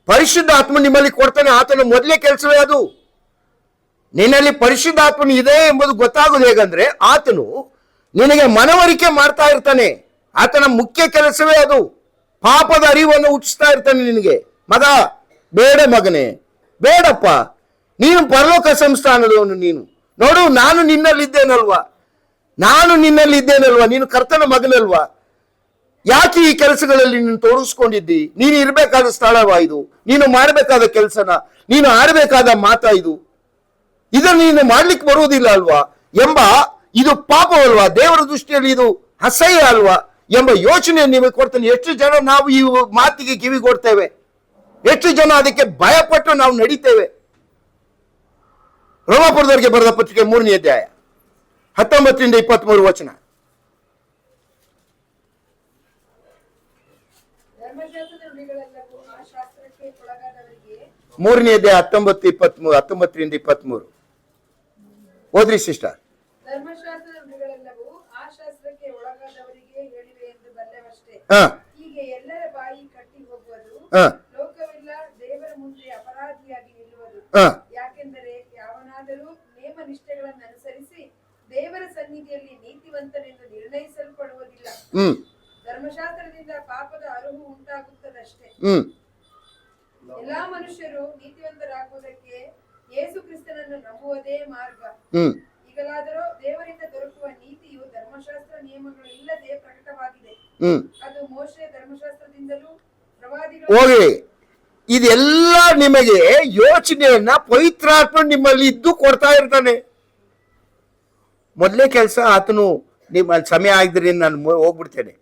ಪರಿಶುದ್ಧಾತ್ಮ ನಿಮ್ಮಲ್ಲಿ ಕೊಡ್ತಾನೆ. ಆತನ ಮೊದಲೇ ಕೆಲಸವೇ ಅದು. ನಿನ್ನಲ್ಲಿ ಪರಿಶುದ್ಧಾತ್ಮನು ಇದೆ ಎಂಬುದು ಗೊತ್ತಾಗೋದು ಹೇಗಂದ್ರೆ ಆತನು ನಿನಗೆ ಮನವರಿಕೆ ಮಾಡ್ತಾ ಇರ್ತಾನೆ. ಆತನ ಮುಖ್ಯ ಕೆಲಸವೇ ಅದು. ಪಾಪದ ಅರಿವನ್ನು ಹುಟ್ಟಿಸ್ತಾ ಇರ್ತಾನೆ ನಿನಗೆ. ಬೇಡ ಮಗನೇ, ಬೇಡಪ್ಪ, ನೀನು ಪರಲೋಕ ಸಂಸ್ಥಾನದವನು, ನೀನು ನೋಡು, ನಾನು ನಿನ್ನಲ್ಲಿದ್ದೇನಲ್ವಾ, ನೀನು ಕರ್ತನ ಮಗನಲ್ವಾ, ಯಾಕೆ ಈ ಕೆಲಸಗಳಲ್ಲಿ ನೀನು ತೋರಿಸ್ಕೊಂಡಿದ್ದಿ? ನೀನು ಇರಬೇಕಾದ ಸ್ಥಳವಾ ಇದು? ನೀನು ಮಾಡಬೇಕಾದ ಕೆಲಸನ, ನೀನು ಆಡಬೇಕಾದ ಮಾತಾ ಇದು? ಇದನ್ನು ನೀನು ಮಾಡ್ಲಿಕ್ಕೆ ಬರುವುದಿಲ್ಲ ಅಲ್ವಾ ಎಂಬ, ಇದು ಪಾಪವಲ್ವಾ, ದೇವರ ದೃಷ್ಟಿಯಲ್ಲಿ ಇದು ಅಸಹ್ಯ ಅಲ್ವಾ ಎಂಬ ಯೋಚನೆ ನಿಮಗೆ ಕೊಡ್ತಾನೆ. ಎಷ್ಟು ಜನ ನಾವು ಈ ಮಾತಿಗೆ ಕಿವಿ ಕೊಡ್ತೇವೆ? ಎಷ್ಟು ಜನ ಅದಕ್ಕೆ ಭಯಪಟ್ಟು ನಾವು ನಡೀತೇವೆ? ರೋಮಾಪುರದವರಿಗೆ ಬರೆದ ಪತ್ರಿಕೆ 3ನೇ ಅಧ್ಯಾಯ 19ರಿಂದ 23 ವಚನ. ಧರ್ಮಶಾಸ್ತ್ರದ ನುಡಿಗಳೆಲ್ಲವೂ ಆ ಶಾಸ್ತ್ರಕ್ಕೆ ಒಳಗಾದವರಿಗೆ 3ನೇ ಅಧ್ಯಾಯ 19ರಿಂದ 23 ಓದ್ರಿ ಸಿಸ್ಟರ್. ಧರ್ಮಶಾಸ್ತ್ರದ ನುಡಿಗಳೆಲ್ಲವೂ ಆ ಶಾಸ್ತ್ರಕ್ಕೆ ಒಳಗಾದವರಿಗೆ ಹೇಳಿವೆ ಎಂದು ಬಲ್ಲೆವಷ್ಟೇ. ಹ ಹೀಗೆ ಎಲ್ಲರ ಬಾಯಿ ಕಟ್ಟಿ ಹೋಗುವುದು, ಹ ಲೋಕವೆಲ್ಲ ದೇವರ ಮುಂದೆ ಅಪರಾಧಿಯಾಗಿ ನಿಲ್ಲುವುದು. ಹ ಯಾಕೆಂದರೆ ಯಾವನಾದರೂ ನೇಮ ನಿಷ್ಠೆಗಳನ್ನು ಅನುಸರಿಸಿ ದೇವರ ಸನ್ನಿಧಿಯಲ್ಲಿ ನೀತಿವಂತನೆಂದು ನಿರ್ಣಯಿಸಲ್ಪಡುವುದಿಲ್ಲ. ಹ್ಮ್ ಧರ್ಮಶಾಸ್ತ್ರದಿಂದ ಪಾಪದ ಅರಿವು ಉಂಟಾಗುತ್ತದಷ್ಟೇ. ಹ್ಮ್ ಎಲ್ಲಾ ಮನುಷ್ಯರು ನೀತಿವಂತರಾಗುವುದಕ್ಕೆ ಯೇಸು ಕ್ರಿಸ್ತನನ್ನು ನಂಬುವುದೇ ಮಾರ್ಗ. ಹ್ಮ್ ಈಗಲಾದರೂ ದೇವರಿಂದ ದೊರಕುವ ನೀತಿಯು ಧರ್ಮಶಾಸ್ತ್ರ ನಿಯಮಗಳು ಇಲ್ಲದೆ ಪ್ರಕಟವಾಗಿದೆ. ಹ್ಮ್ ಅದು ಮೋಶೆ ಧರ್ಮಶಾಸ್ತ್ರದಿಂದಲೂ ಪ್ರವಾದಿಗಳು ಹೋಗಿ, ಇದೆಲ್ಲ ನಿಮಗೆ ಯೋಚನೆಯನ್ನ ಪವಿತ್ರಾತ್ಮ ನಿಮ್ಮಲ್ಲಿ ಇದ್ದು ಕೊಡ್ತಾ ಇರ್ತಾನೆ. ಮೊದಲೇ ಕೆಲಸ ಆತನು, ನಿಮ್ಮ ಸಮಯ ಆಗಿದ್ರೆ ನಾನು ಹೋಗ್ಬಿಡ್ತೇನೆ.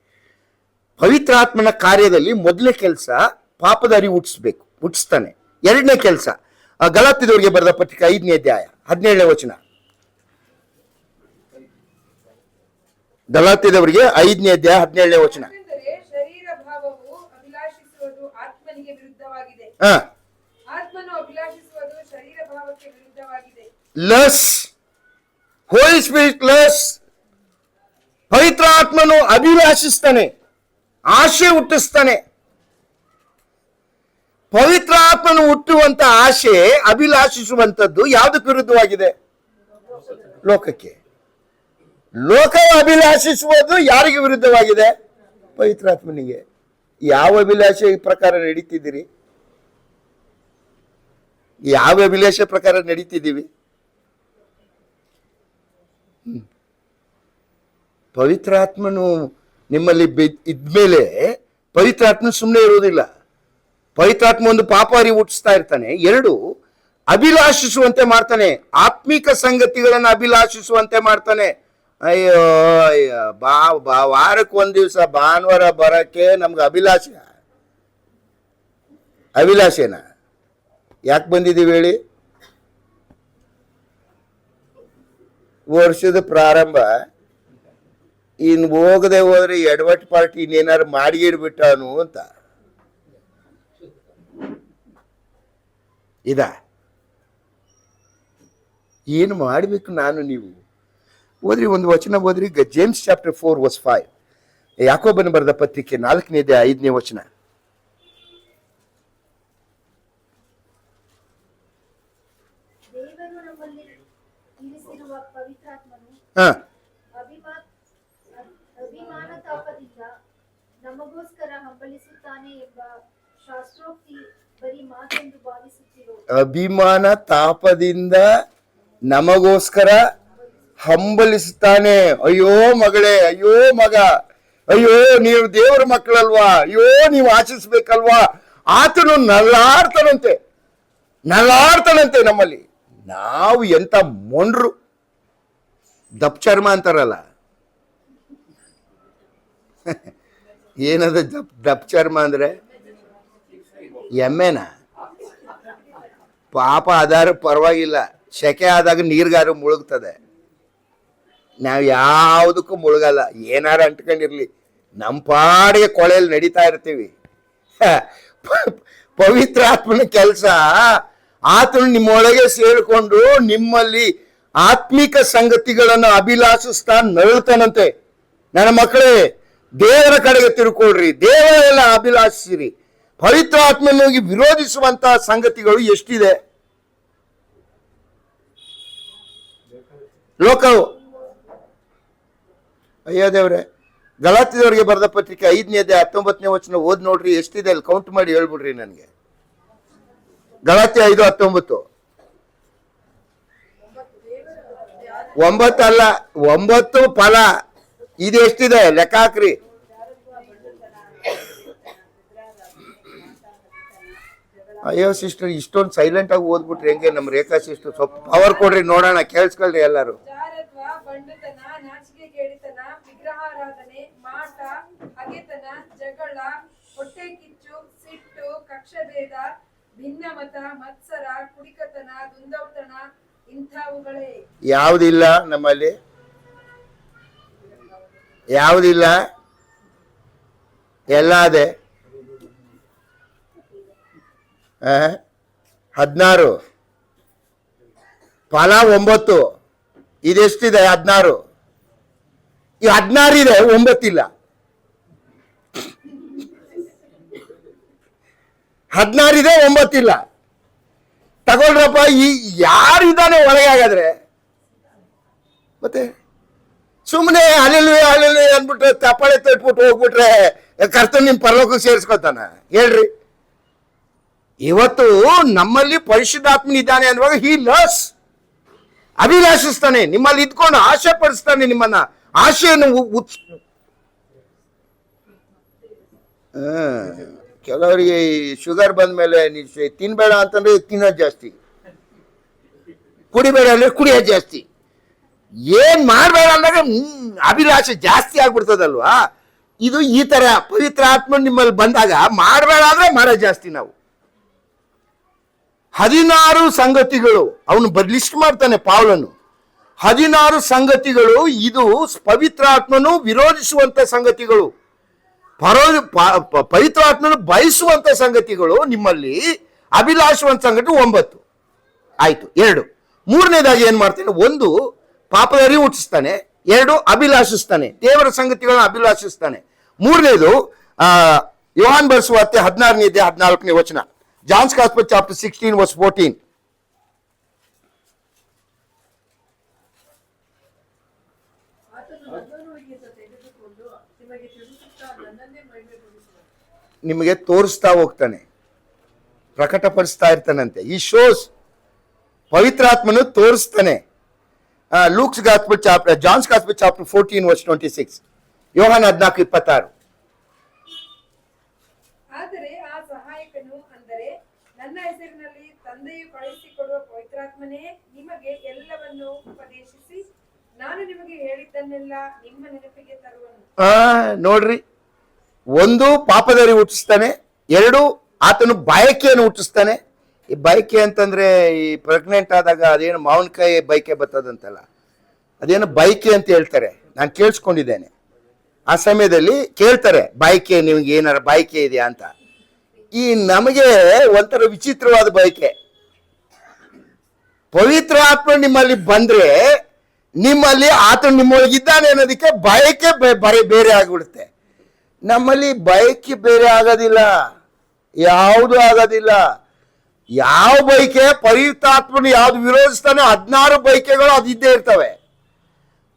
ಪವಿತ್ರಾತ್ಮನ ಕಾರ್ಯದಲ್ಲಿ ಮೊದಲನೇ ಕೆಲಸ ಪಾಪದ ಅರಿವು ಹುಟ್ಟಿಸ್ತಾನೆ. ಎರಡನೇ ಕೆಲಸ ಗಲಾತ್ಯದವರಿಗೆ ಬರೆದ ಪತ್ರಿಕೆ 5ನೇ ಅಧ್ಯಾಯ 17ನೇ ವಚನ. ಗಲಾತ್ಯದವರಿಗೆ 5ನೇ ಅಧ್ಯಾಯ 17ನೇ ವಚನ. ಯಾಕೆಂದರೆ ಶರೀರ ಭಾವವು ಅಭಿಲಾಷಿಸುವುದು ಆತ್ಮನಿಗೆ ವಿರುದ್ಧವಾಗಿದೆ, ಹ ಆತ್ಮನು ಅಭಿಲಾಷಿಸುವುದು ಶರೀರ ಭಾವಕ್ಕೆ ವಿರುದ್ಧವಾಗಿದೆ. ಲಸ್, ಹೋಲಿ ಸ್ಪಿರಿಟ್ ಲಸ್. ಪವಿತ್ರ ಆತ್ಮನು ಅಭಿಲಾಷಿಸ್ತಾನೆ, ಆಶೆ ಹುಟ್ಟಿಸ್ತಾನೆ. ಪವಿತ್ರ ಆತ್ಮನು ಹುಟ್ಟುವಂತ ಆಶೆ, ಅಭಿಲಾಷಿಸುವಂತದ್ದು ಯಾವುದಕ್ಕೆ ವಿರುದ್ಧವಾಗಿದೆ? ಲೋಕಕ್ಕೆ. ಲೋಕವು ಅಭಿಲಾಷಿಸುವುದು ಯಾರಿಗೆ ವಿರುದ್ಧವಾಗಿದೆ? ಪವಿತ್ರಾತ್ಮನಿಗೆ. ಯಾವ ಅಭಿಲಾಷೆ ಪ್ರಕಾರ ನಡೀತಿದ್ದೀರಿ? ಯಾವ ಅಭಿಲಾಷೆ ಪ್ರಕಾರ ನಡೀತಿದ್ದೀವಿ? ಪವಿತ್ರಾತ್ಮನು ನಿಮ್ಮಲ್ಲಿ ಇದ್ಮೇಲೆ ಪವಿತ್ರಾತ್ಮ ಸುಮ್ಮನೆ ಇರುವುದಿಲ್ಲ. ಪವಿತ್ರಾತ್ಮ ಒಂದು ಪಾಪ ಅರಿವು ಹುಟ್ಟಿಸ್ತಾ ಇರ್ತಾನೆ. ಎರಡು, ಅಭಿಲಾಷಿಸುವಂತೆ ಮಾಡ್ತಾನೆ, ಆತ್ಮಿಕ ಸಂಗತಿಗಳನ್ನು ಅಭಿಲಾಷಿಸುವಂತೆ ಮಾಡ್ತಾನೆ. ಅಯ್ಯೋ ಅಯ್ಯೋ, ವಾರಕ್ಕೆ ಒಂದ್ ದಿವಸ ಭಾನುವಾರ ಬರಕ್ಕೆ ನಮ್ಗೆ ಅಭಿಲಾಷೆನಾ? ಯಾಕೆ ಬಂದಿದ್ದೀವಿ ಹೇಳಿ? ವರ್ಷದ ಪ್ರಾರಂಭ, ಇನ್ನು ಹೋಗದೆ ಹೋದ್ರೆ ಎಡವಟ್ ಪಾರ್ಟಿ ಇನ್ನೇನಾರು ಮಾಡಿಗಿಡ್ಬಿಟ್ಟವನು ಅಂತ ಏನು ಮಾಡಬೇಕು ನಾನು ನೀವು? ಓದ್ರಿ, ಒಂದು ವಚನ ಓದ್ರಿ. James chapter 4:5. ಯಾಕೋಬನ ಬರೆದ ಪತ್ರಿಕೆ 4ನೇ ಅಧ್ಯಾಯ 5ನೇ ವಚನ. ದೇವರು ನಮ್ಮಲ್ಲಿ ಇರಿಸಿರುವ ಪವಿತ್ರಾತ್ಮನು ಹ ಅಭಿಮಾನ ತಾಪದಿಂದ ನಮಗೋಸ್ಕರ ಹಂಬಲಿಸುತ್ತಾನೆ ಎಂಬ ಶಾಸ್ತ್ರೋಕ್ತಿ ಬರೀ ಮಾತೆಂದು ಭಾವಿಸುತ್ತಿರೋ. ಅಭಿಮಾನ ತಾಪದಿಂದ ನಮಗೋಸ್ಕರ ಹಂಬಲಿಸುತ್ತಾನೆ. ಅಯ್ಯೋ ಮಗಳೇ, ಅಯ್ಯೋ ಮಗ, ಅಯ್ಯೋ ನೀವು ದೇವರ ಮಕ್ಕಳಲ್ವಾ, ಅಯ್ಯೋ ನೀವು ಆಶಿಸ್ಬೇಕಲ್ವಾ. ಆತನು ನಲ್ಲಾಡ್ತಾನಂತೆ ನಮ್ಮಲ್ಲಿ. ನಾವು ಎಂತ ಮೊಂಡ್ರು, ದಪ್ ಚರ್ಮ ಅಂತಾರಲ್ಲ, ಏನದ ದಪ್ ಚರ್ಮ ಅಂದ್ರೆ? ಎಮ್ಮೆನ? ಪಾಪ ಆಧಾರ ಪರವಾಗಿಲ್ಲ, ಸೆಕೆ ಆದಾಗ ನೀರ್ಗಾರು ಮುಳುಗ್ತದೆ. ನಾವು ಯಾವುದಕ್ಕೂ ಮುಳುಗಲ್ಲ, ಏನಾರು ಅಂಟ್ಕೊಂಡಿರ್ಲಿ, ನಮ್ಮ ಪಾಡಿಗೆ ಕೊಳೆಯಲ್ಲಿ ನಡೀತಾ ಇರ್ತೀವಿ. ಪವಿತ್ರ ಆತ್ಮನ ಕೆಲಸ, ಆತನು ನಿಮ್ಮೊಳಗೆ ಸೇರಿಕೊಂಡು ನಿಮ್ಮಲ್ಲಿ ಆತ್ಮಿಕ ಸಂಗತಿಗಳನ್ನು ಅಭಿಲಾಷಿಸ್ತಾ ನರಳ್ತಾನಂತೆ. ನನ್ನ ಮಕ್ಕಳೇ, ದೇವರ ಕಡೆಗೆ ತಿರುಕೊಳ್ರಿ, ದೇವರೆಲ್ಲ ಅಭಿಲಾಷಿಸಿರಿ. ಪವಿತ್ರ ಆತ್ಮನಿಗೆ ವಿರೋಧಿಸುವಂತಹ ಸಂಗತಿಗಳು ಎಷ್ಟಿದೆ? ಲೋಕವು. ಅಯ್ಯೋ ದೇವ್ರೆ, ಗಲಾತ್ಯದವರಿಗೆ ಬರೆದ ಪತ್ರಿಕೆ 5ನೇ ಅಧ್ಯಾಯ 19ನೇ ವಚನ ಓದ್ ನೋಡ್ರಿ, ಎಷ್ಟಿದೆ ಅಲ್ಲಿ ಕೌಂಟ್ ಮಾಡಿ ಹೇಳ್ಬಿಡ್ರಿ ನನಗೆ. ಗಲಾತ್ಯ 5:19. 9 ಅಲ್ಲ, 9 ಫಲ. ಇದು ಎಷ್ಟಿದೆ ಲೆಕ್ಕ ಹಾಕ್ರಿ. ಅಯ್ಯೋ ಸಿಸ್ಟರ್, ಇಷ್ಟೊಂದು ಸೈಲೆಂಟ್ ಆಗಿ ಓದ್ಬಿಟ್ರಿ ಹೆಂಗೆ? ನಮ್ಮ ರೇಖಾ ಸಿಸ್ಟರ್ ಸ್ವಲ್ಪ ಪವರ್ ಕೊಡ್ರಿ ನೋಡೋಣ, ಕೇಳಿಸ್ಕೊಳ್ರಿ ಎಲ್ಲರೂ. ಜಾರತ್ವ, ಬಂಡುತನ, ನಾಚಿಕೆಗೇಡಿತನ, ವಿಗ್ರಹಾರಾಧನೆ, ಮಾಟ, ಹಗೆತನ, ಜಗಳ, ಹೊಟ್ಟೆ ಕಿಚ್ಚು, ಸಿಟ್ಟು, ಕಕ್ಷಭೇದ, ಭಿನ್ನಮತ, ಮತ್ಸರ, ಕುಡಿಕತನ, ದುಂದೌತಣ ಇಂಥವುಗಳೇ. ಯಾವುದಿಲ್ಲ ನಮ್ಮಲ್ಲಿ? ಯಾವುದಿಲ್ಲ? ಎಲ್ಲ ಅದೇ. 16 ಫಲ 9. ಇದೆಷ್ಟಿದೆ? 16. ಈ 16 ಇದೆ, 9 ಇಲ್ಲ. 16 ಇದೆ, 9 ಇಲ್ಲ. ತಗೊಳ್ರಪ್ಪ. ಈ ಯಾರಿದ್ದಾನೆ ಒಳಗೆ? ಹಾಗಾದ್ರೆ ಮತ್ತೆ ಸುಮ್ಮನೆ ಅಲ್ಲೆಲ್ಲ ಅಂದ್ಬಿಟ್ರೆ ತಪ್ಪಾಳೆ ತಟ್ಬಿಟ್ಟು ಹೋಗ್ಬಿಟ್ರೆ ಕರ್ತನ ನಿಮ್ ಪರಲೋಕಕ್ಕೆ ಸೇರಿಸ್ಕೊತಾನ? ಹೇಳ್ರಿ. ಇವತ್ತು ನಮ್ಮಲ್ಲಿ ಪರಿಶುದ್ಧಾತ್ಮನಿದ್ದಾನೆ ಅನ್ನುವಾಗ ಹಿ ಲವ್ಸ್, ಅಭಿಲಾಷಿಸ್ತಾನೆ, ನಿಮ್ಮಲ್ಲಿ ಇದ್ಕೊಂಡು ಆಶೆ ಪಡಿಸ್ತಾನೆ, ನಿಮ್ಮನ್ನ ಆಶೆಯನ್ನು ಕೆಲವರಿಗೆ ಶುಗರ್ ಬಂದ ಮೇಲೆ ತಿನ್ಬೇಡ ಅಂತಂದ್ರೆ ತಿನ್ನೋದು ಜಾಸ್ತಿ, ಕುಡಿಬೇಡ ಅಂದ್ರೆ ಕುಡಿಯೋದು ಜಾಸ್ತಿ, ಏನ್ ಮಾಡ್ಬೇಡ ಅಂದಾಗ ಅಭಿಲಾಷೆ ಜಾಸ್ತಿ ಆಗ್ಬಿಡ್ತದಲ್ವಾ? ಇದು ಈ ತರ ಪವಿತ್ರ ಆತ್ಮ ನಿಮ್ಮಲ್ಲಿ ಬಂದಾಗ ಮಾಡಬೇಡ ಅಂದ್ರೆ ಮಾಡೋದು ಜಾಸ್ತಿ. ನಾವು 16 ಸಂಗತಿಗಳು ಅವನು ಲಿಸ್ಟ್ ಮಾಡ್ತಾನೆ ಪೌಲನು. 16 ಸಂಗತಿಗಳು ಇದು ಪವಿತ್ರಾತ್ಮನು ವಿರೋಧಿಸುವಂತ ಸಂಗತಿಗಳು, ಪವಿತ್ರಾತ್ಮನು ಬಯಸುವಂತ ಸಂಗತಿಗಳು. ನಿಮ್ಮಲ್ಲಿ ಅಭಿಲಾಷುವಂತ ಸಂಗತಿ 9 ಆಯ್ತು. 2 ಮೂರನೇದಾಗಿ ಏನ್ ಮಾಡ್ತಾನೆ? 1 ಪಾಪದ ಅರಿವು ಹುಟ್ಟಿಸ್ತಾನೆ, 2 ಅಭಿಲಾಷಿಸ್ತಾನೆ, ದೇವರ ಸಂಗತಿಗಳನ್ನ ಅಭಿಲಾಷಿಸ್ತಾನೆ. 3ನೇದು ಯೋಹಾನ್ ಬರೆಸುವಾರ್ತೆ 16ನೇ ಅಧ್ಯಾಯ 14ನೇ ವಚನ, ಜಾನ್ಸ್ ಗಾಸ್ಪೆಲ್ ಚಾಪ್ಟರ್ 16 ವರ್ಸ್ 14. ಆತನು ನನ್ನನ್ನು ತೆಗೆದುಕೊಂಡು ನಿಮಗೆ ತಿಳಿಸುತ್ತಾ ನನ್ನನ್ನೇ ಮಹಿಮೆಪಡಿಸುವನು. ನಿಮಗೆ ತೋರಿಸ್ತಾ ಹೋಗ್ತಾನೆ, ಪ್ರಕಟಪಡಿಸ್ತಾ ಇರ್ತಾನಂತೆ. ಈ ಶೋಸ್ ಪವಿತ್ರಾತ್ಮನು ತೋರಿಸ್ತಾನೆ. Luke's gospel chapter, John's gospel chapter 14 verse 26, ಯೋಹಾನ್ 14:26. ಆದರೆ ಆ ಸಹಾಯಕನು, ಅಂದರೆ ನನ್ನ ಹೆಸರಿನಲ್ಲಿ ತಂದೆಯು ಕಳುಹಿಸಿಕೊಡುವ ಪವಿತ್ರಾತ್ಮನೇ ನಿಮಗೆ ಎಲ್ಲವನ್ನು ಉಪದೇಶಿಸಿ ನಾನು ನಿಮಗೆ ಹೇಳಿದ್ದನ್ನೆಲ್ಲ ನಿಮ್ಮ ನೆನಪಿಗೆ ತರುವನು. ನೋಡ್ರಿ, 1 ಪಾಪದರಿ ಹುಟ್ಟಿಸ್ತಾನೆ, 2 ಆತನು ಬಯಕೆಯನ್ನು ಹುಟ್ಟಿಸ್ತಾನೆ. ಈ ಬಯಕೆ ಅಂತಂದ್ರೆ ಈ ಪ್ರೆಗ್ನೆಂಟ್ ಆದಾಗ ಅದೇನು ಮಾವಿನಕಾಯಿ ಬಯಕೆ ಬರ್ತದಂತಲ್ಲ, ಅದೇನು ಬಯಕೆ ಅಂತ ಹೇಳ್ತಾರೆ. ನಾನು ಕೇಳಿಸ್ಕೊಂಡಿದ್ದೇನೆ. ಆ ಸಮಯದಲ್ಲಿ ಕೇಳ್ತಾರೆ, ಬಯಕೆ ನಿಮ್ಗೆ ಏನಾರ ಬಯಕೆ ಇದೆಯಾ ಅಂತ. ಈ ನಮಗೆ ಒಂಥರ ವಿಚಿತ್ರವಾದ ಬಯಕೆ. ಪವಿತ್ರ ಆತ್ಮ ನಿಮ್ಮಲ್ಲಿ ಬಂದ್ರೆ ನಿಮ್ಮಲ್ಲಿ ಆತನು ನಿಮ್ಮೊಳಗಿದ್ದಾನೆ ಅನ್ನೋದಕ್ಕೆ ಬಯಕೆ ಬೇರೆ ಆಗಿಬಿಡುತ್ತೆ. ನಮ್ಮಲ್ಲಿ ಬಯಕೆ ಬೇರೆ ಆಗೋದಿಲ್ಲ, ಯಾವುದು ಆಗೋದಿಲ್ಲ. ಯಾವ ಬಯಕೆ ಪವಿತ್ರಾತ್ಮನು ಯಾವ್ದು ವಿರೋಧಿಸ್ತಾನೆ 16 ಬಯಕೆಗಳು ಅದು ಇದ್ದೇ ಇರ್ತವೆ.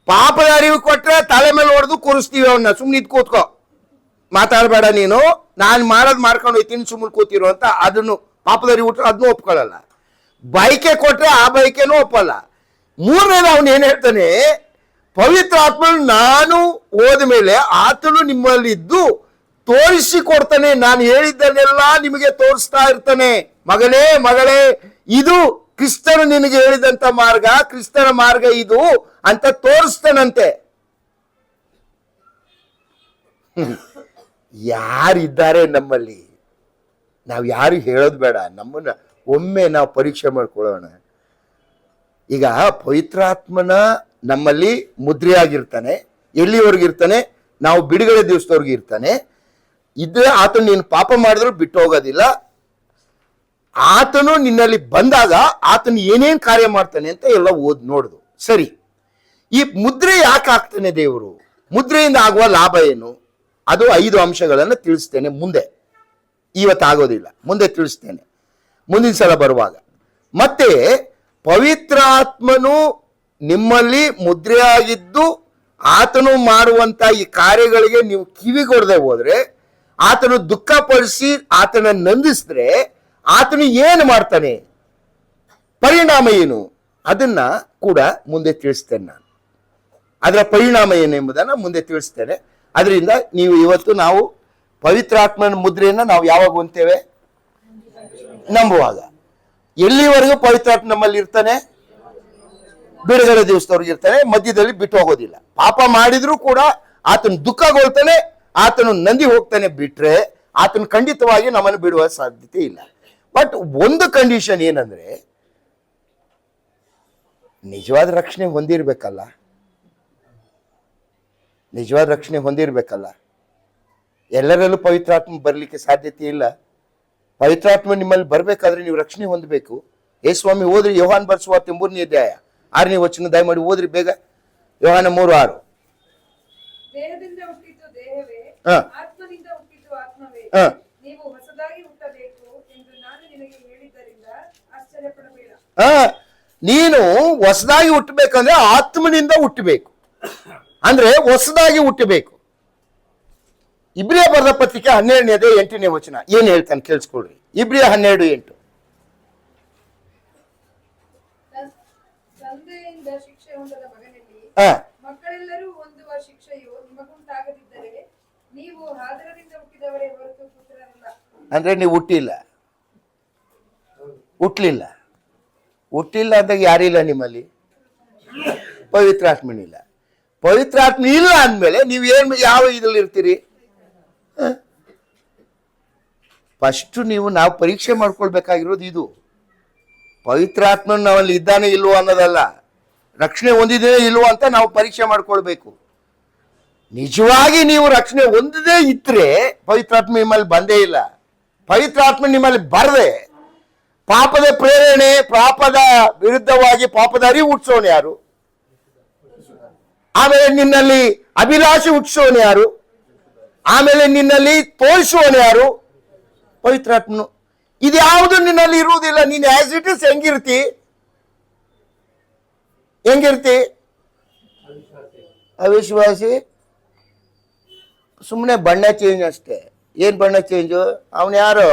ಪಾಪದ ಅರಿವು ಕೊಟ್ರೆ ತಲೆ ಮೇಲೆ ಹೊಡೆದು ಕೂರಿಸ್ತೀವಿ ಅವನ್ನ, ಸುಮ್ಮನೆ ಇದ್ ಕೂತ್ಕೋ, ಮಾತಾಡಬೇಡ ನೀನು, ನಾನು ಮಾಡೋದು ಮಾಡ್ಕೊಂಡು ಹೋಯ್ತೀನಿ, ಸುಮ್ಮನೆ ಕೂತಿರೋ ಅಂತ. ಅದನ್ನು ಪಾಪದ ಅರಿವು ಕೊಟ್ರೆ ಅದನ್ನು ಒಪ್ಕೊಳ್ಳಲ್ಲ. ಬಯಕೆ ಕೊಟ್ರೆ ಆ ಬಯಕೆನೂ ಒಪ್ಪಲ್ಲ. 3ನೇದು ಅವನು ಏನ್ ಹೇಳ್ತಾನೆ? ಪವಿತ್ರ ಆತ್ಮನು ನಾನು ಹೋದ ಮೇಲೆ ಆತನು ನಿಮ್ಮಲ್ಲಿದ್ದು ತೋರಿಸಿ ಕೊಡ್ತಾನೆ, ನಾನು ಹೇಳಿದ್ದನ್ನೆಲ್ಲ ನಿಮಗೆ ತೋರಿಸ್ತಾ ಇರ್ತಾನೆ. ಮಗನೇ ಮಗಳೇ, ಇದು ಕ್ರಿಸ್ತನು ನಿನಗೆ ಹೇಳಿದಂತ ಮಾರ್ಗ, ಕ್ರಿಸ್ತನ ಮಾರ್ಗ ಇದು ಅಂತ ತೋರಿಸ್ತಾನಂತೆ. ಯಾರಿದ್ದಾರೆ ನಮ್ಮಲ್ಲಿ? ನಾವು ಯಾರು ಹೇಳೋದು ಬೇಡ, ನಮ್ಮನ್ನ ಒಮ್ಮೆ ನಾವು ಪರೀಕ್ಷೆ ಮಾಡ್ಕೊಳ್ಳೋಣ. ಈಗ ಪವಿತ್ರಾತ್ಮನ ನಮ್ಮಲ್ಲಿ ಮುದ್ರೆಯಾಗಿರ್ತಾನೆ. ಎಲ್ಲಿವರೆಗಿರ್ತಾನೆ? ನಾವು ಬಿಡುಗಡೆ ದಿವಸದವರೆಗೆ ಇರ್ತಾನೆ. ಇದ್ರೆ ಆತನು ನೀನು ಪಾಪ ಮಾಡಿದ್ರು ಬಿಟ್ಟು ಹೋಗೋದಿಲ್ಲ. ಆತನು ನಿನ್ನಲ್ಲಿ ಬಂದಾಗ ಆತನು ಏನೇನ್ ಕಾರ್ಯ ಮಾಡ್ತಾನೆ ಅಂತ ಎಲ್ಲ ನೋಡುದು. ಸರಿ, ಈ ಮುದ್ರೆ ಯಾಕೆ ಆಗ್ತಾನೆ ದೇವರು? ಮುದ್ರೆಯಿಂದ ಆಗುವ ಲಾಭ ಏನು? ಅದು 5 ಅಂಶಗಳನ್ನು ತಿಳಿಸ್ತೇನೆ ಮುಂದೆ. ಇವತ್ತಾಗೋದಿಲ್ಲ, ಮುಂದೆ ತಿಳಿಸ್ತೇನೆ, ಮುಂದಿನ ಸಲ ಬರುವಾಗ. ಮತ್ತೆ ಪವಿತ್ರಾತ್ಮನು ನಿಮ್ಮಲ್ಲಿ ಮುದ್ರೆಯಾಗಿದ್ದು ಆತನು ಮಾಡುವಂತ ಈ ಕಾರ್ಯಗಳಿಗೆ ನೀವು ಕಿವಿಗೊಡದೆ ಹೋದ್ರೆ, ಆತನು ದುಃಖಪಡಿಸಿ ಆತನ ನಂದಿಸಿದ್ರೆ ಆತನು ಏನು ಮಾಡ್ತಾನೆ? ಪರಿಣಾಮ ಏನು? ಅದನ್ನ ಕೂಡ ಮುಂದೆ ತಿಳಿಸ್ತೇನೆ ನಾನು. ಅದರ ಪರಿಣಾಮ ಏನೆಂಬುದನ್ನು ಮುಂದೆ ತಿಳಿಸ್ತೇನೆ. ಅದರಿಂದ ನೀವು ಇವತ್ತು ನಾವು ಪವಿತ್ರಾತ್ಮನ ಮುದ್ರೆಯನ್ನು ನಾವು ಯಾವಾಗ ಹೊಂದ್ತೇವೆ? ನಂಬುವಾಗ. ಎಲ್ಲಿವರೆಗೂ ಪವಿತ್ರಾತ್ಮ ನಮ್ಮಲ್ಲಿ ಇರ್ತಾನೆ? ಬಿಡುಗಡೆ ದಿವಸದವ್ರಿಗೆ ಇರ್ತಾನೆ, ಮಧ್ಯದಲ್ಲಿ ಬಿಟ್ಟು ಹೋಗೋದಿಲ್ಲ. ಪಾಪ ಮಾಡಿದ್ರೂ ಕೂಡ ಆತನ ದುಃಖಗೊಳ್ತಾನೆ, ಆತನು ನಂದಿ ಹೋಗ್ತಾನೆ, ಬಿಟ್ರೆ ಆತನ ಖಂಡಿತವಾಗಿ ನಮ್ಮನ್ನು ಬಿಡುವ ಸಾಧ್ಯತೆ ಇಲ್ಲ. ಬಟ್ ಒಂದು ಕಂಡೀಷನ್ ಏನಂದ್ರೆ, ನಿಜವಾದ ರಕ್ಷಣೆ ಹೊಂದಿರಬೇಕಲ್ಲ, ನಿಜವಾದ ರಕ್ಷಣೆ ಹೊಂದಿರಬೇಕಲ್ಲ. ಎಲ್ಲರಲ್ಲೂ ಪವಿತ್ರಾತ್ಮ ಬರಲಿಕ್ಕೆ ಸಾಧ್ಯತೆ ಇಲ್ಲ. ಪವಿತ್ರಾತ್ಮ ನಿಮ್ಮಲ್ಲಿ ಬರಬೇಕಾದ್ರೆ ನೀವು ರಕ್ಷಣೆ ಹೊಂದಬೇಕು. ಸ್ವಾಮಿ ಓದ್ರಿ, ಯೋಹಾನ್ ಬರೆಸುವಾರ್ತೆ 3ನೇ ಅಧ್ಯಾಯ 6ನೇ ವಚನ ದಯಮಾಡಿ ಓದ್ರಿ ಬೇಗ. ಯೋಹಾನ 3:6. ದೇಹದಿಂದ ಹುಟ್ಟಿದ್ದು ದೇಹವೇ, ಹ. ಆತ್ಮನಿಂದ ಹುಟ್ಟಿದ್ದು ಆತ್ಮವೇ. ಹ. ನೀವು ಹೊಸದಾಗಿ ಹುಟ್ಟಬೇಕು ಎಂದು ನಾನು ನಿನಗೆ ಹೇಳಿದ್ದರಿಂದ ಆಶ್ಚರ್ಯಪಡಬೇಡ. ನೀನು ಹೊಸದಾಗಿ ಹುಟ್ಟಬೇಕಂದ್ರೆ ಆತ್ಮನಿಂದ ಹುಟ್ಟಬೇಕು, ಅಂದ್ರೆ ಹೊಸದಾಗಿ ಹುಟ್ಟಬೇಕು. ಇಬ್ರಿಯ ಬರೆದ ಪತ್ರಿಕೆ 12ನೇ ಅಧ್ಯಾಯ 8ನೇ ವಚನ ಏನ್ ಹೇಳ್ತಾನೆ ಕೇಳಿಸ್ಕೊಳ್ರಿ. ಇಬ್ರಿಯ 12:8. ತಂದೆಯಿಂದ ಶಿಕ್ಷೆ ಹೊಂದದ ಮಗನಲ್ಲಿ ಹ. ಮಕ್ಕಳೆಲ್ಲರೂ ಹೊಂದುವ ಶಿಕ್ಷೆಯು ನಿಮಗುಂಟಾಗದಿದ್ದರೆ ನೀವು ಹಾದರದಿಂದ ಹುಟ್ಟಿದವರೇ ಹೊರತು ಪುತ್ರರಲ್ಲ. ಅಂದ್ರೆ ನೀವು ಹುಟ್ಟಿಲ್ಲ ಅಂದಾಗ ಯಾರಿಲ್ಲ ನಿಮ್ಮಲ್ಲಿ? ಪವಿತ್ರಾತ್ಮನಿಲ್ಲ. ಪವಿತ್ರಾತ್ಮ ಇಲ್ಲ ಅಂದ್ಮೇಲೆ ನೀವು ಯಾವ ಇದ್ರಲ್ಲಿ ಇರ್ತೀರಿ? ಫಸ್ಟ್ ನಾವು ಪರೀಕ್ಷೆ ಮಾಡ್ಕೊಳ್ಬೇಕಾಗಿರೋದು ಇದು. ಪವಿತ್ರಾತ್ಮನ್ ನಾವಲ್ಲಿ ಇದ್ದಾನೆ ಇಲ್ವೋ ಅನ್ನೋದಲ್ಲ, ರಕ್ಷಣೆ ಹೊಂದಿದೇ ಇಲ್ವೋ ಅಂತ ನಾವು ಪರೀಕ್ಷೆ ಮಾಡ್ಕೊಳ್ಬೇಕು. ನಿಜವಾಗಿ ನೀವು ರಕ್ಷಣೆ ಹೊಂದದೇ ಇದ್ರೆ ಪವಿತ್ರಾತ್ಮ ನಿಮ್ಮಲ್ಲಿ ಬಂದೇ ಇಲ್ಲ. ಪವಿತ್ರಾತ್ಮ ನಿಮ್ಮಲ್ಲಿ ಬರದೆ ಪಾಪದ ಪ್ರೇರಣೆ, ಪಾಪದ ವಿರುದ್ಧವಾಗಿ ಪಾಪದ ಅರಿವು ಹುಟ್ಟಿಸೋನು ಯಾರು? ಆಮೇಲೆ ನಿನ್ನಲ್ಲಿ ಅಭಿಲಾಷೆ ಹುಟ್ಟಿಸೋನು ಯಾರು? ಆಮೇಲೆ ನಿನ್ನಲ್ಲಿ ತೋರಿಸುವನು ಯಾರು? ಪವಿತ್ರಾತ್ಮನು. ಇದ್ಯಾವುದು ನಿನ್ನಲ್ಲಿ ಇರುವುದಿಲ್ಲ. ನೀನು ಆಸ್ ಇಟ್ ಇಸ್ ಹೆಂಗಿರ್ತಿ? ಅವಿಶ್ವಾಸಿ. ಸುಮ್ಮನೆ ಬಣ್ಣ ಚೇಂಜ್ ಅಷ್ಟೇ. ಏನ್ ಬಣ್ಣ ಚೇಂಜು? ಅವನು ಯಾರೋ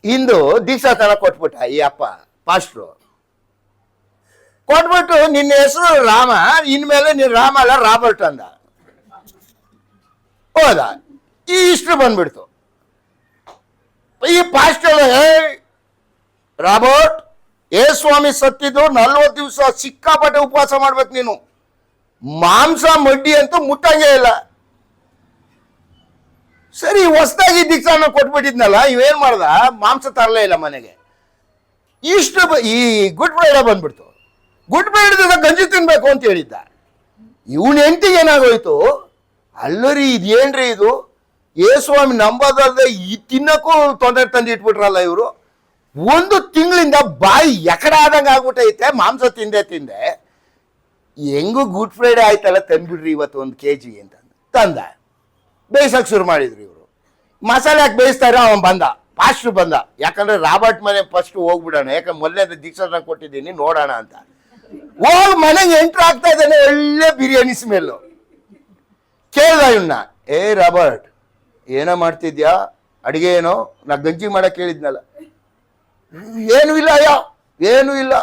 ಇಂದು ದೀಕ್ಷಾತನ ಕೊಟ್ಬಿಟ್ಟ ಈ ಅಪ್ಪ ಪಾಸ್ಟ್ರು. ಕೊಟ್ಬಿಟ್ಟು ನಿನ್ನ ಹೆಸರು ರಾಮ, ಇನ್ಮೇಲೆ ನೀನು ರಾಮ ಅಲ್ಲ ರಾಬರ್ಟ್ ಅಂದ. ಹೋದ, ಇಷ್ಟು ಬಂದ್ಬಿಡ್ತು. ಈ ಪಾಸ್ಟರ್ ರಾಬರ್ಟ್, ಸ್ವಾಮಿ ಸತ್ತಿದ್ದು 40 ದಿವಸ ಸಿಕ್ಕಾಪಟ್ಟೆ ಉಪವಾಸ ಮಾಡ್ಬೇಕು ನೀನು. ಮಾಂಸ ಮಡ್ಡಿ ಅಂತೂ ಮುಟ್ಟಂಗೆ ಇಲ್ಲ. ಸರಿ, ಹೊಸದಾಗಿ ದೀಕ್ಷಾನ ಕೊಟ್ಬಿಟ್ಟಿದ್ನಲ್ಲ, ಇವೇನ್ ಮಾಡ್ದ? ಮಾಂಸ ತರಲೇ ಇಲ್ಲ ಮನೆಗೆ. ಈ ಗುಡ್ ಫ್ರೈಡೆ ಬಂದ್ಬಿಡ್ತು. ಗುಡ್ ಫ್ರೈಡೆ ಗಂಜಿ ತಿನ್ಬೇಕು ಅಂತ ಹೇಳಿದ್ದ. ಇವನ್ ಹೆಂಡತಿಗೆ ಏನಾಗೋಯ್ತು? ಅಲ್ಲರಿ ಇದೇನ್ರಿ ಇದು? ಸ್ವಾಮಿ ನಂಬೋದಲ್ದೆ ಈ ತಿನ್ನಕ್ಕೂ ತೊಂದರೆ ತಂದು ಇಟ್ಬಿಟ್ರಲ್ಲ ಇವರು. 1 ತಿಂಗಳಿಂದ ಬಾಯಿ ಎಕಡೆ ಆದಂಗೆ ಆಗ್ಬಿಟ್ಟೈತೆ, ಮಾಂಸ ತಿಂದೆ ಹೆಂಗು ಗುಡ್ ಫ್ರೈಡೆ ಆಯ್ತಲ್ಲ, ತಂದ್ಬಿಡ್ರಿ ಇವತ್ತು 1 kg ಅಂತ ತಂದ. ಬೇಯಿಸಕ್ ಶುರು ಮಾಡಿದ್ರು ಇವರು. ಮಸಾಲೆ ಹಾಕಿ ಬೇಯಿಸ್ತಾರೆ. ಅವನ್ ಬಂದ, ಪಾಸ್ಟ್ರು ಬಂದ. ಯಾಕಂದ್ರೆ ರಾಬರ್ಟ್ ಮನೆ ಫಸ್ಟ್ ಹೋಗ್ಬಿಡೋಣ, ಯಾಕಂದ್ರೆ ಮೊದಲನೇ ದೀಕ್ಷಾನ ಕೊಟ್ಟಿದ್ದೀನಿ ನೋಡೋಣ ಅಂತ. ಹೋಗಿ ಮನೆಗೆ ಎಂಟ್ರ್ ಆಗ್ತಾ ಇದ್ದಾನೆ, ಒಳ್ಳೆ ಬಿರಿಯಾನಿ ಸ್ಮೆಲ್ಲು. ಕೇಳ್ದ ಇವನ್ನ, ರಾಬರ್ಟ್ ಏನೋ ಮಾಡ್ತಿದ್ಯಾ? ಅಡಿಗೆ ಏನೋ? ನಾ ಗಂಜಿ ಮಾಡಕ್ ಹೇಳಿದ್ನಲ್ಲ. ಏನು ಇಲ್ಲ ಏನು ಇಲ್ಲ.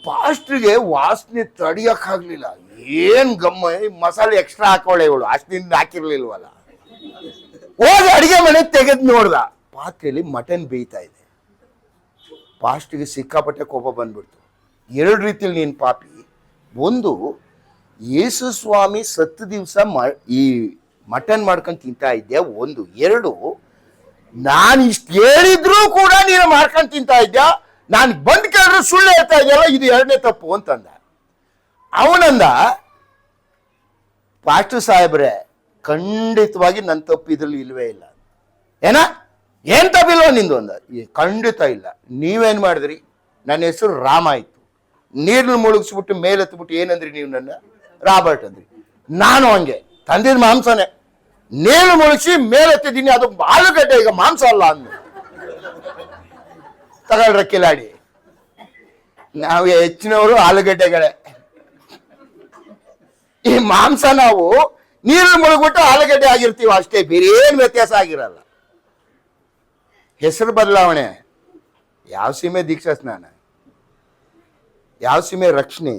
ಪಾಸ್ಟ್ರಿಗೆ ವಾಸನೆ ತಡಿಯಕ್ಕಾಗ್ಲಿಲ್ಲ. ಏನ್ ಗಮ್ಮ, ಮಸಾಲೆ ಎಕ್ಸ್ಟ್ರಾ ಹಾಕೋಳೆ ಇವಳು, ಅಷ್ಟಿಂದ ಹಾಕಿರ್ಲಿಲ್ವಲ್ಲ. ಹೋಗಿ ಅಡಿಗೆ ಮನೆ ತೆಗೆದು ನೋಡ್ದ, ಪಾತ್ರೆಯಲ್ಲಿ ಮಟನ್ ಬೇಯ್ತಾ ಇದೆ. ಪಾಸ್ಟ್ಗೆ ಸಿಕ್ಕಾಪಟ್ಟೆ ಕೋಪ ಬಂದ್ಬಿಡ್ತು. 2 ರೀತಿಯಲ್ಲಿ ನೀನು ಪಾಪಿ. ಒಂದು, ಯೇಸು ಸ್ವಾಮಿ ಸತ್ತು ದಿವಸ ಈ ಮಟನ್ ಮಾಡ್ಕೊಂಡು ತಿಂತಾ ಇದ್ದೆ. 1. 2, ನಾನು ಇಷ್ಟು ಹೇಳಿದ್ರೂ ಕೂಡ ನೀನು ಮಾಡ್ಕೊಂಡು ತಿಂತಾ ಇದ್ಯಾ. ನಾನು ಬಂದ್ ಕೇಳಿದ್ರೆ ಸುಳ್ಳು ಹೇಳ್ತಾ ಇದೆಯಲ್ಲ, ಇದು 2ನೇ ತಪ್ಪು ಅಂತಂದ. ಅವನಂದ, ಪಾಸ್ಟರ್ ಸಾಹೇಬ್ರೆ ಖಂಡಿತವಾಗಿ ನನ್ನ ತಪ್ಪು ಇದ್ರಲ್ಲಿ ಇಲ್ವೇ ಇಲ್ಲ. ಏನ್ ತಪ್ಪಿಲ್ವ ನಿಂದು ಅಂದ. ಖಂಡಿತ ಇಲ್ಲ. ನೀವೇನ್ ಮಾಡಿದ್ರಿ? ನನ್ನ ಹೆಸರು ರಾಮ ಆಯ್ತು. ನೀರ್ನ ಮುಳುಗಿಸ್ಬಿಟ್ಟು ಮೇಲೆತ್ಬಿಟ್ಟು ಏನಂದ್ರಿ ನೀವು? ನನ್ನ ರಾಬರ್ಟ್ ಅಂದ್ರಿ. ನಾನು ಹಂಗೆ ತಂದಿದ್ ಮಾಂಸನೇ, ನೇಣು ಮುಳುಗಿಸಿ ಮೇಲೆತ್ತಿದ್ದೀನಿ. ಅದು ಆಲೂಗಡ್ಡೆ, ಈಗ ಮಾಂಸ ಅಲ್ಲ ಅಂದ. ತಗೊಳ್ರ ಕಿಲಾಡಿ. ನಾವು ಹೆಚ್ಚಿನವರು ಆಲೂಗಡ್ಡೆಗಳೇ. ಈ ಮಾಂಸ ನಾವು ನೀರಲ್ಲಿ ಮುಳುಗ್ಬಿಟ್ಟು ಆಲೂಗಡ್ಡೆ ಆಗಿರ್ತೀವಿ ಅಷ್ಟೇ, ಬೇರೆ ಏನು ವ್ಯತ್ಯಾಸ ಆಗಿರಲ್ಲ. ಹೆಸರು ಬದಲಾವಣೆ ಯಾವ ಸೀಮೆ ದೀಕ್ಷಾ ಸ್ನಾನ, ಯಾವ ಸೀಮೆ ರಕ್ಷಣೆ?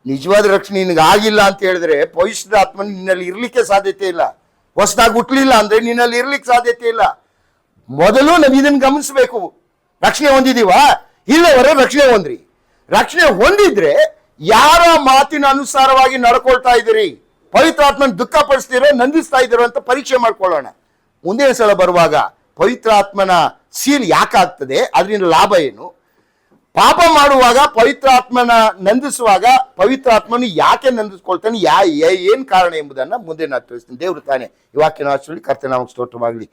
ನಿಜವಾದ ರಕ್ಷಣೆ ನಿನಗೆ ಆಗಿಲ್ಲ ಅಂತ ಹೇಳಿದ್ರೆ ಪವಿತ್ರಾತ್ಮ ನಿನ್ನಲ್ಲಿ ಇರ್ಲಿಕ್ಕೆ ಸಾಧ್ಯತೆ ಇಲ್ಲ. ಹೊಸದಾಗಿ ಹುಟ್ಲಿಲ್ಲ ಅಂದ್ರೆ ನಿನ್ನಲ್ಲಿ ಇರ್ಲಿಕ್ಕೆ ಸಾಧ್ಯತೆ ಇಲ್ಲ. ಮೊದಲು ನಾವು ಇದನ್ನು ಗಮನಿಸಬೇಕು. ರಕ್ಷಣೆ ಹೊಂದಿದೀವಾ? ಇಲ್ಲವರೆ ರಕ್ಷಣೆ ಹೊಂದ್ರಿ. ರಕ್ಷಣೆ ಹೊಂದಿದ್ರೆ ಯಾರ ಮಾತಿನ ಅನುಸಾರವಾಗಿ ನಡ್ಕೊಳ್ತಾ ಇದ್ದೀರಿ, ಪವಿತ್ರಾತ್ಮನ ದುಃಖ ಪಡಿಸ್ತಿರೋ ನಂದಿಸ್ತಾ ಇದ್ದೀರೋ ಅಂತ ಪರೀಕ್ಷೆ ಮಾಡ್ಕೊಳ್ಳೋಣ. ಮುಂದಿನ ಸಲ ಬರುವಾಗ ಪವಿತ್ರಾತ್ಮನ ಸೀಲ್ ಯಾಕಾಗ್ತದೆ, ಅದರಿಂದ ಲಾಭ ಏನು, ಪಾಪ ಮಾಡುವಾಗ ಪವಿತ್ರಾತ್ಮನ ನಂದಿಸುವಾಗ ಪವಿತ್ರಾತ್ಮನು ಯಾಕೆ ನಂದಿಸ್ಕೊಳ್ತಾನೆ, ಏನ್ ಕಾರಣ ಎಂಬುದನ್ನ ಮುಂದೆ ನಾನು ತಿಳಿಸ್ತೀನಿ. ದೇವರು ತಾನೆ ಈ ವಾಕ್ಯನ ಆಶ್ರಯಲ್ಲಿ ಕರ್ತನಾಮಕ್ಕೆ ಸ್ತೋತ್ರವಾಗಲಿ.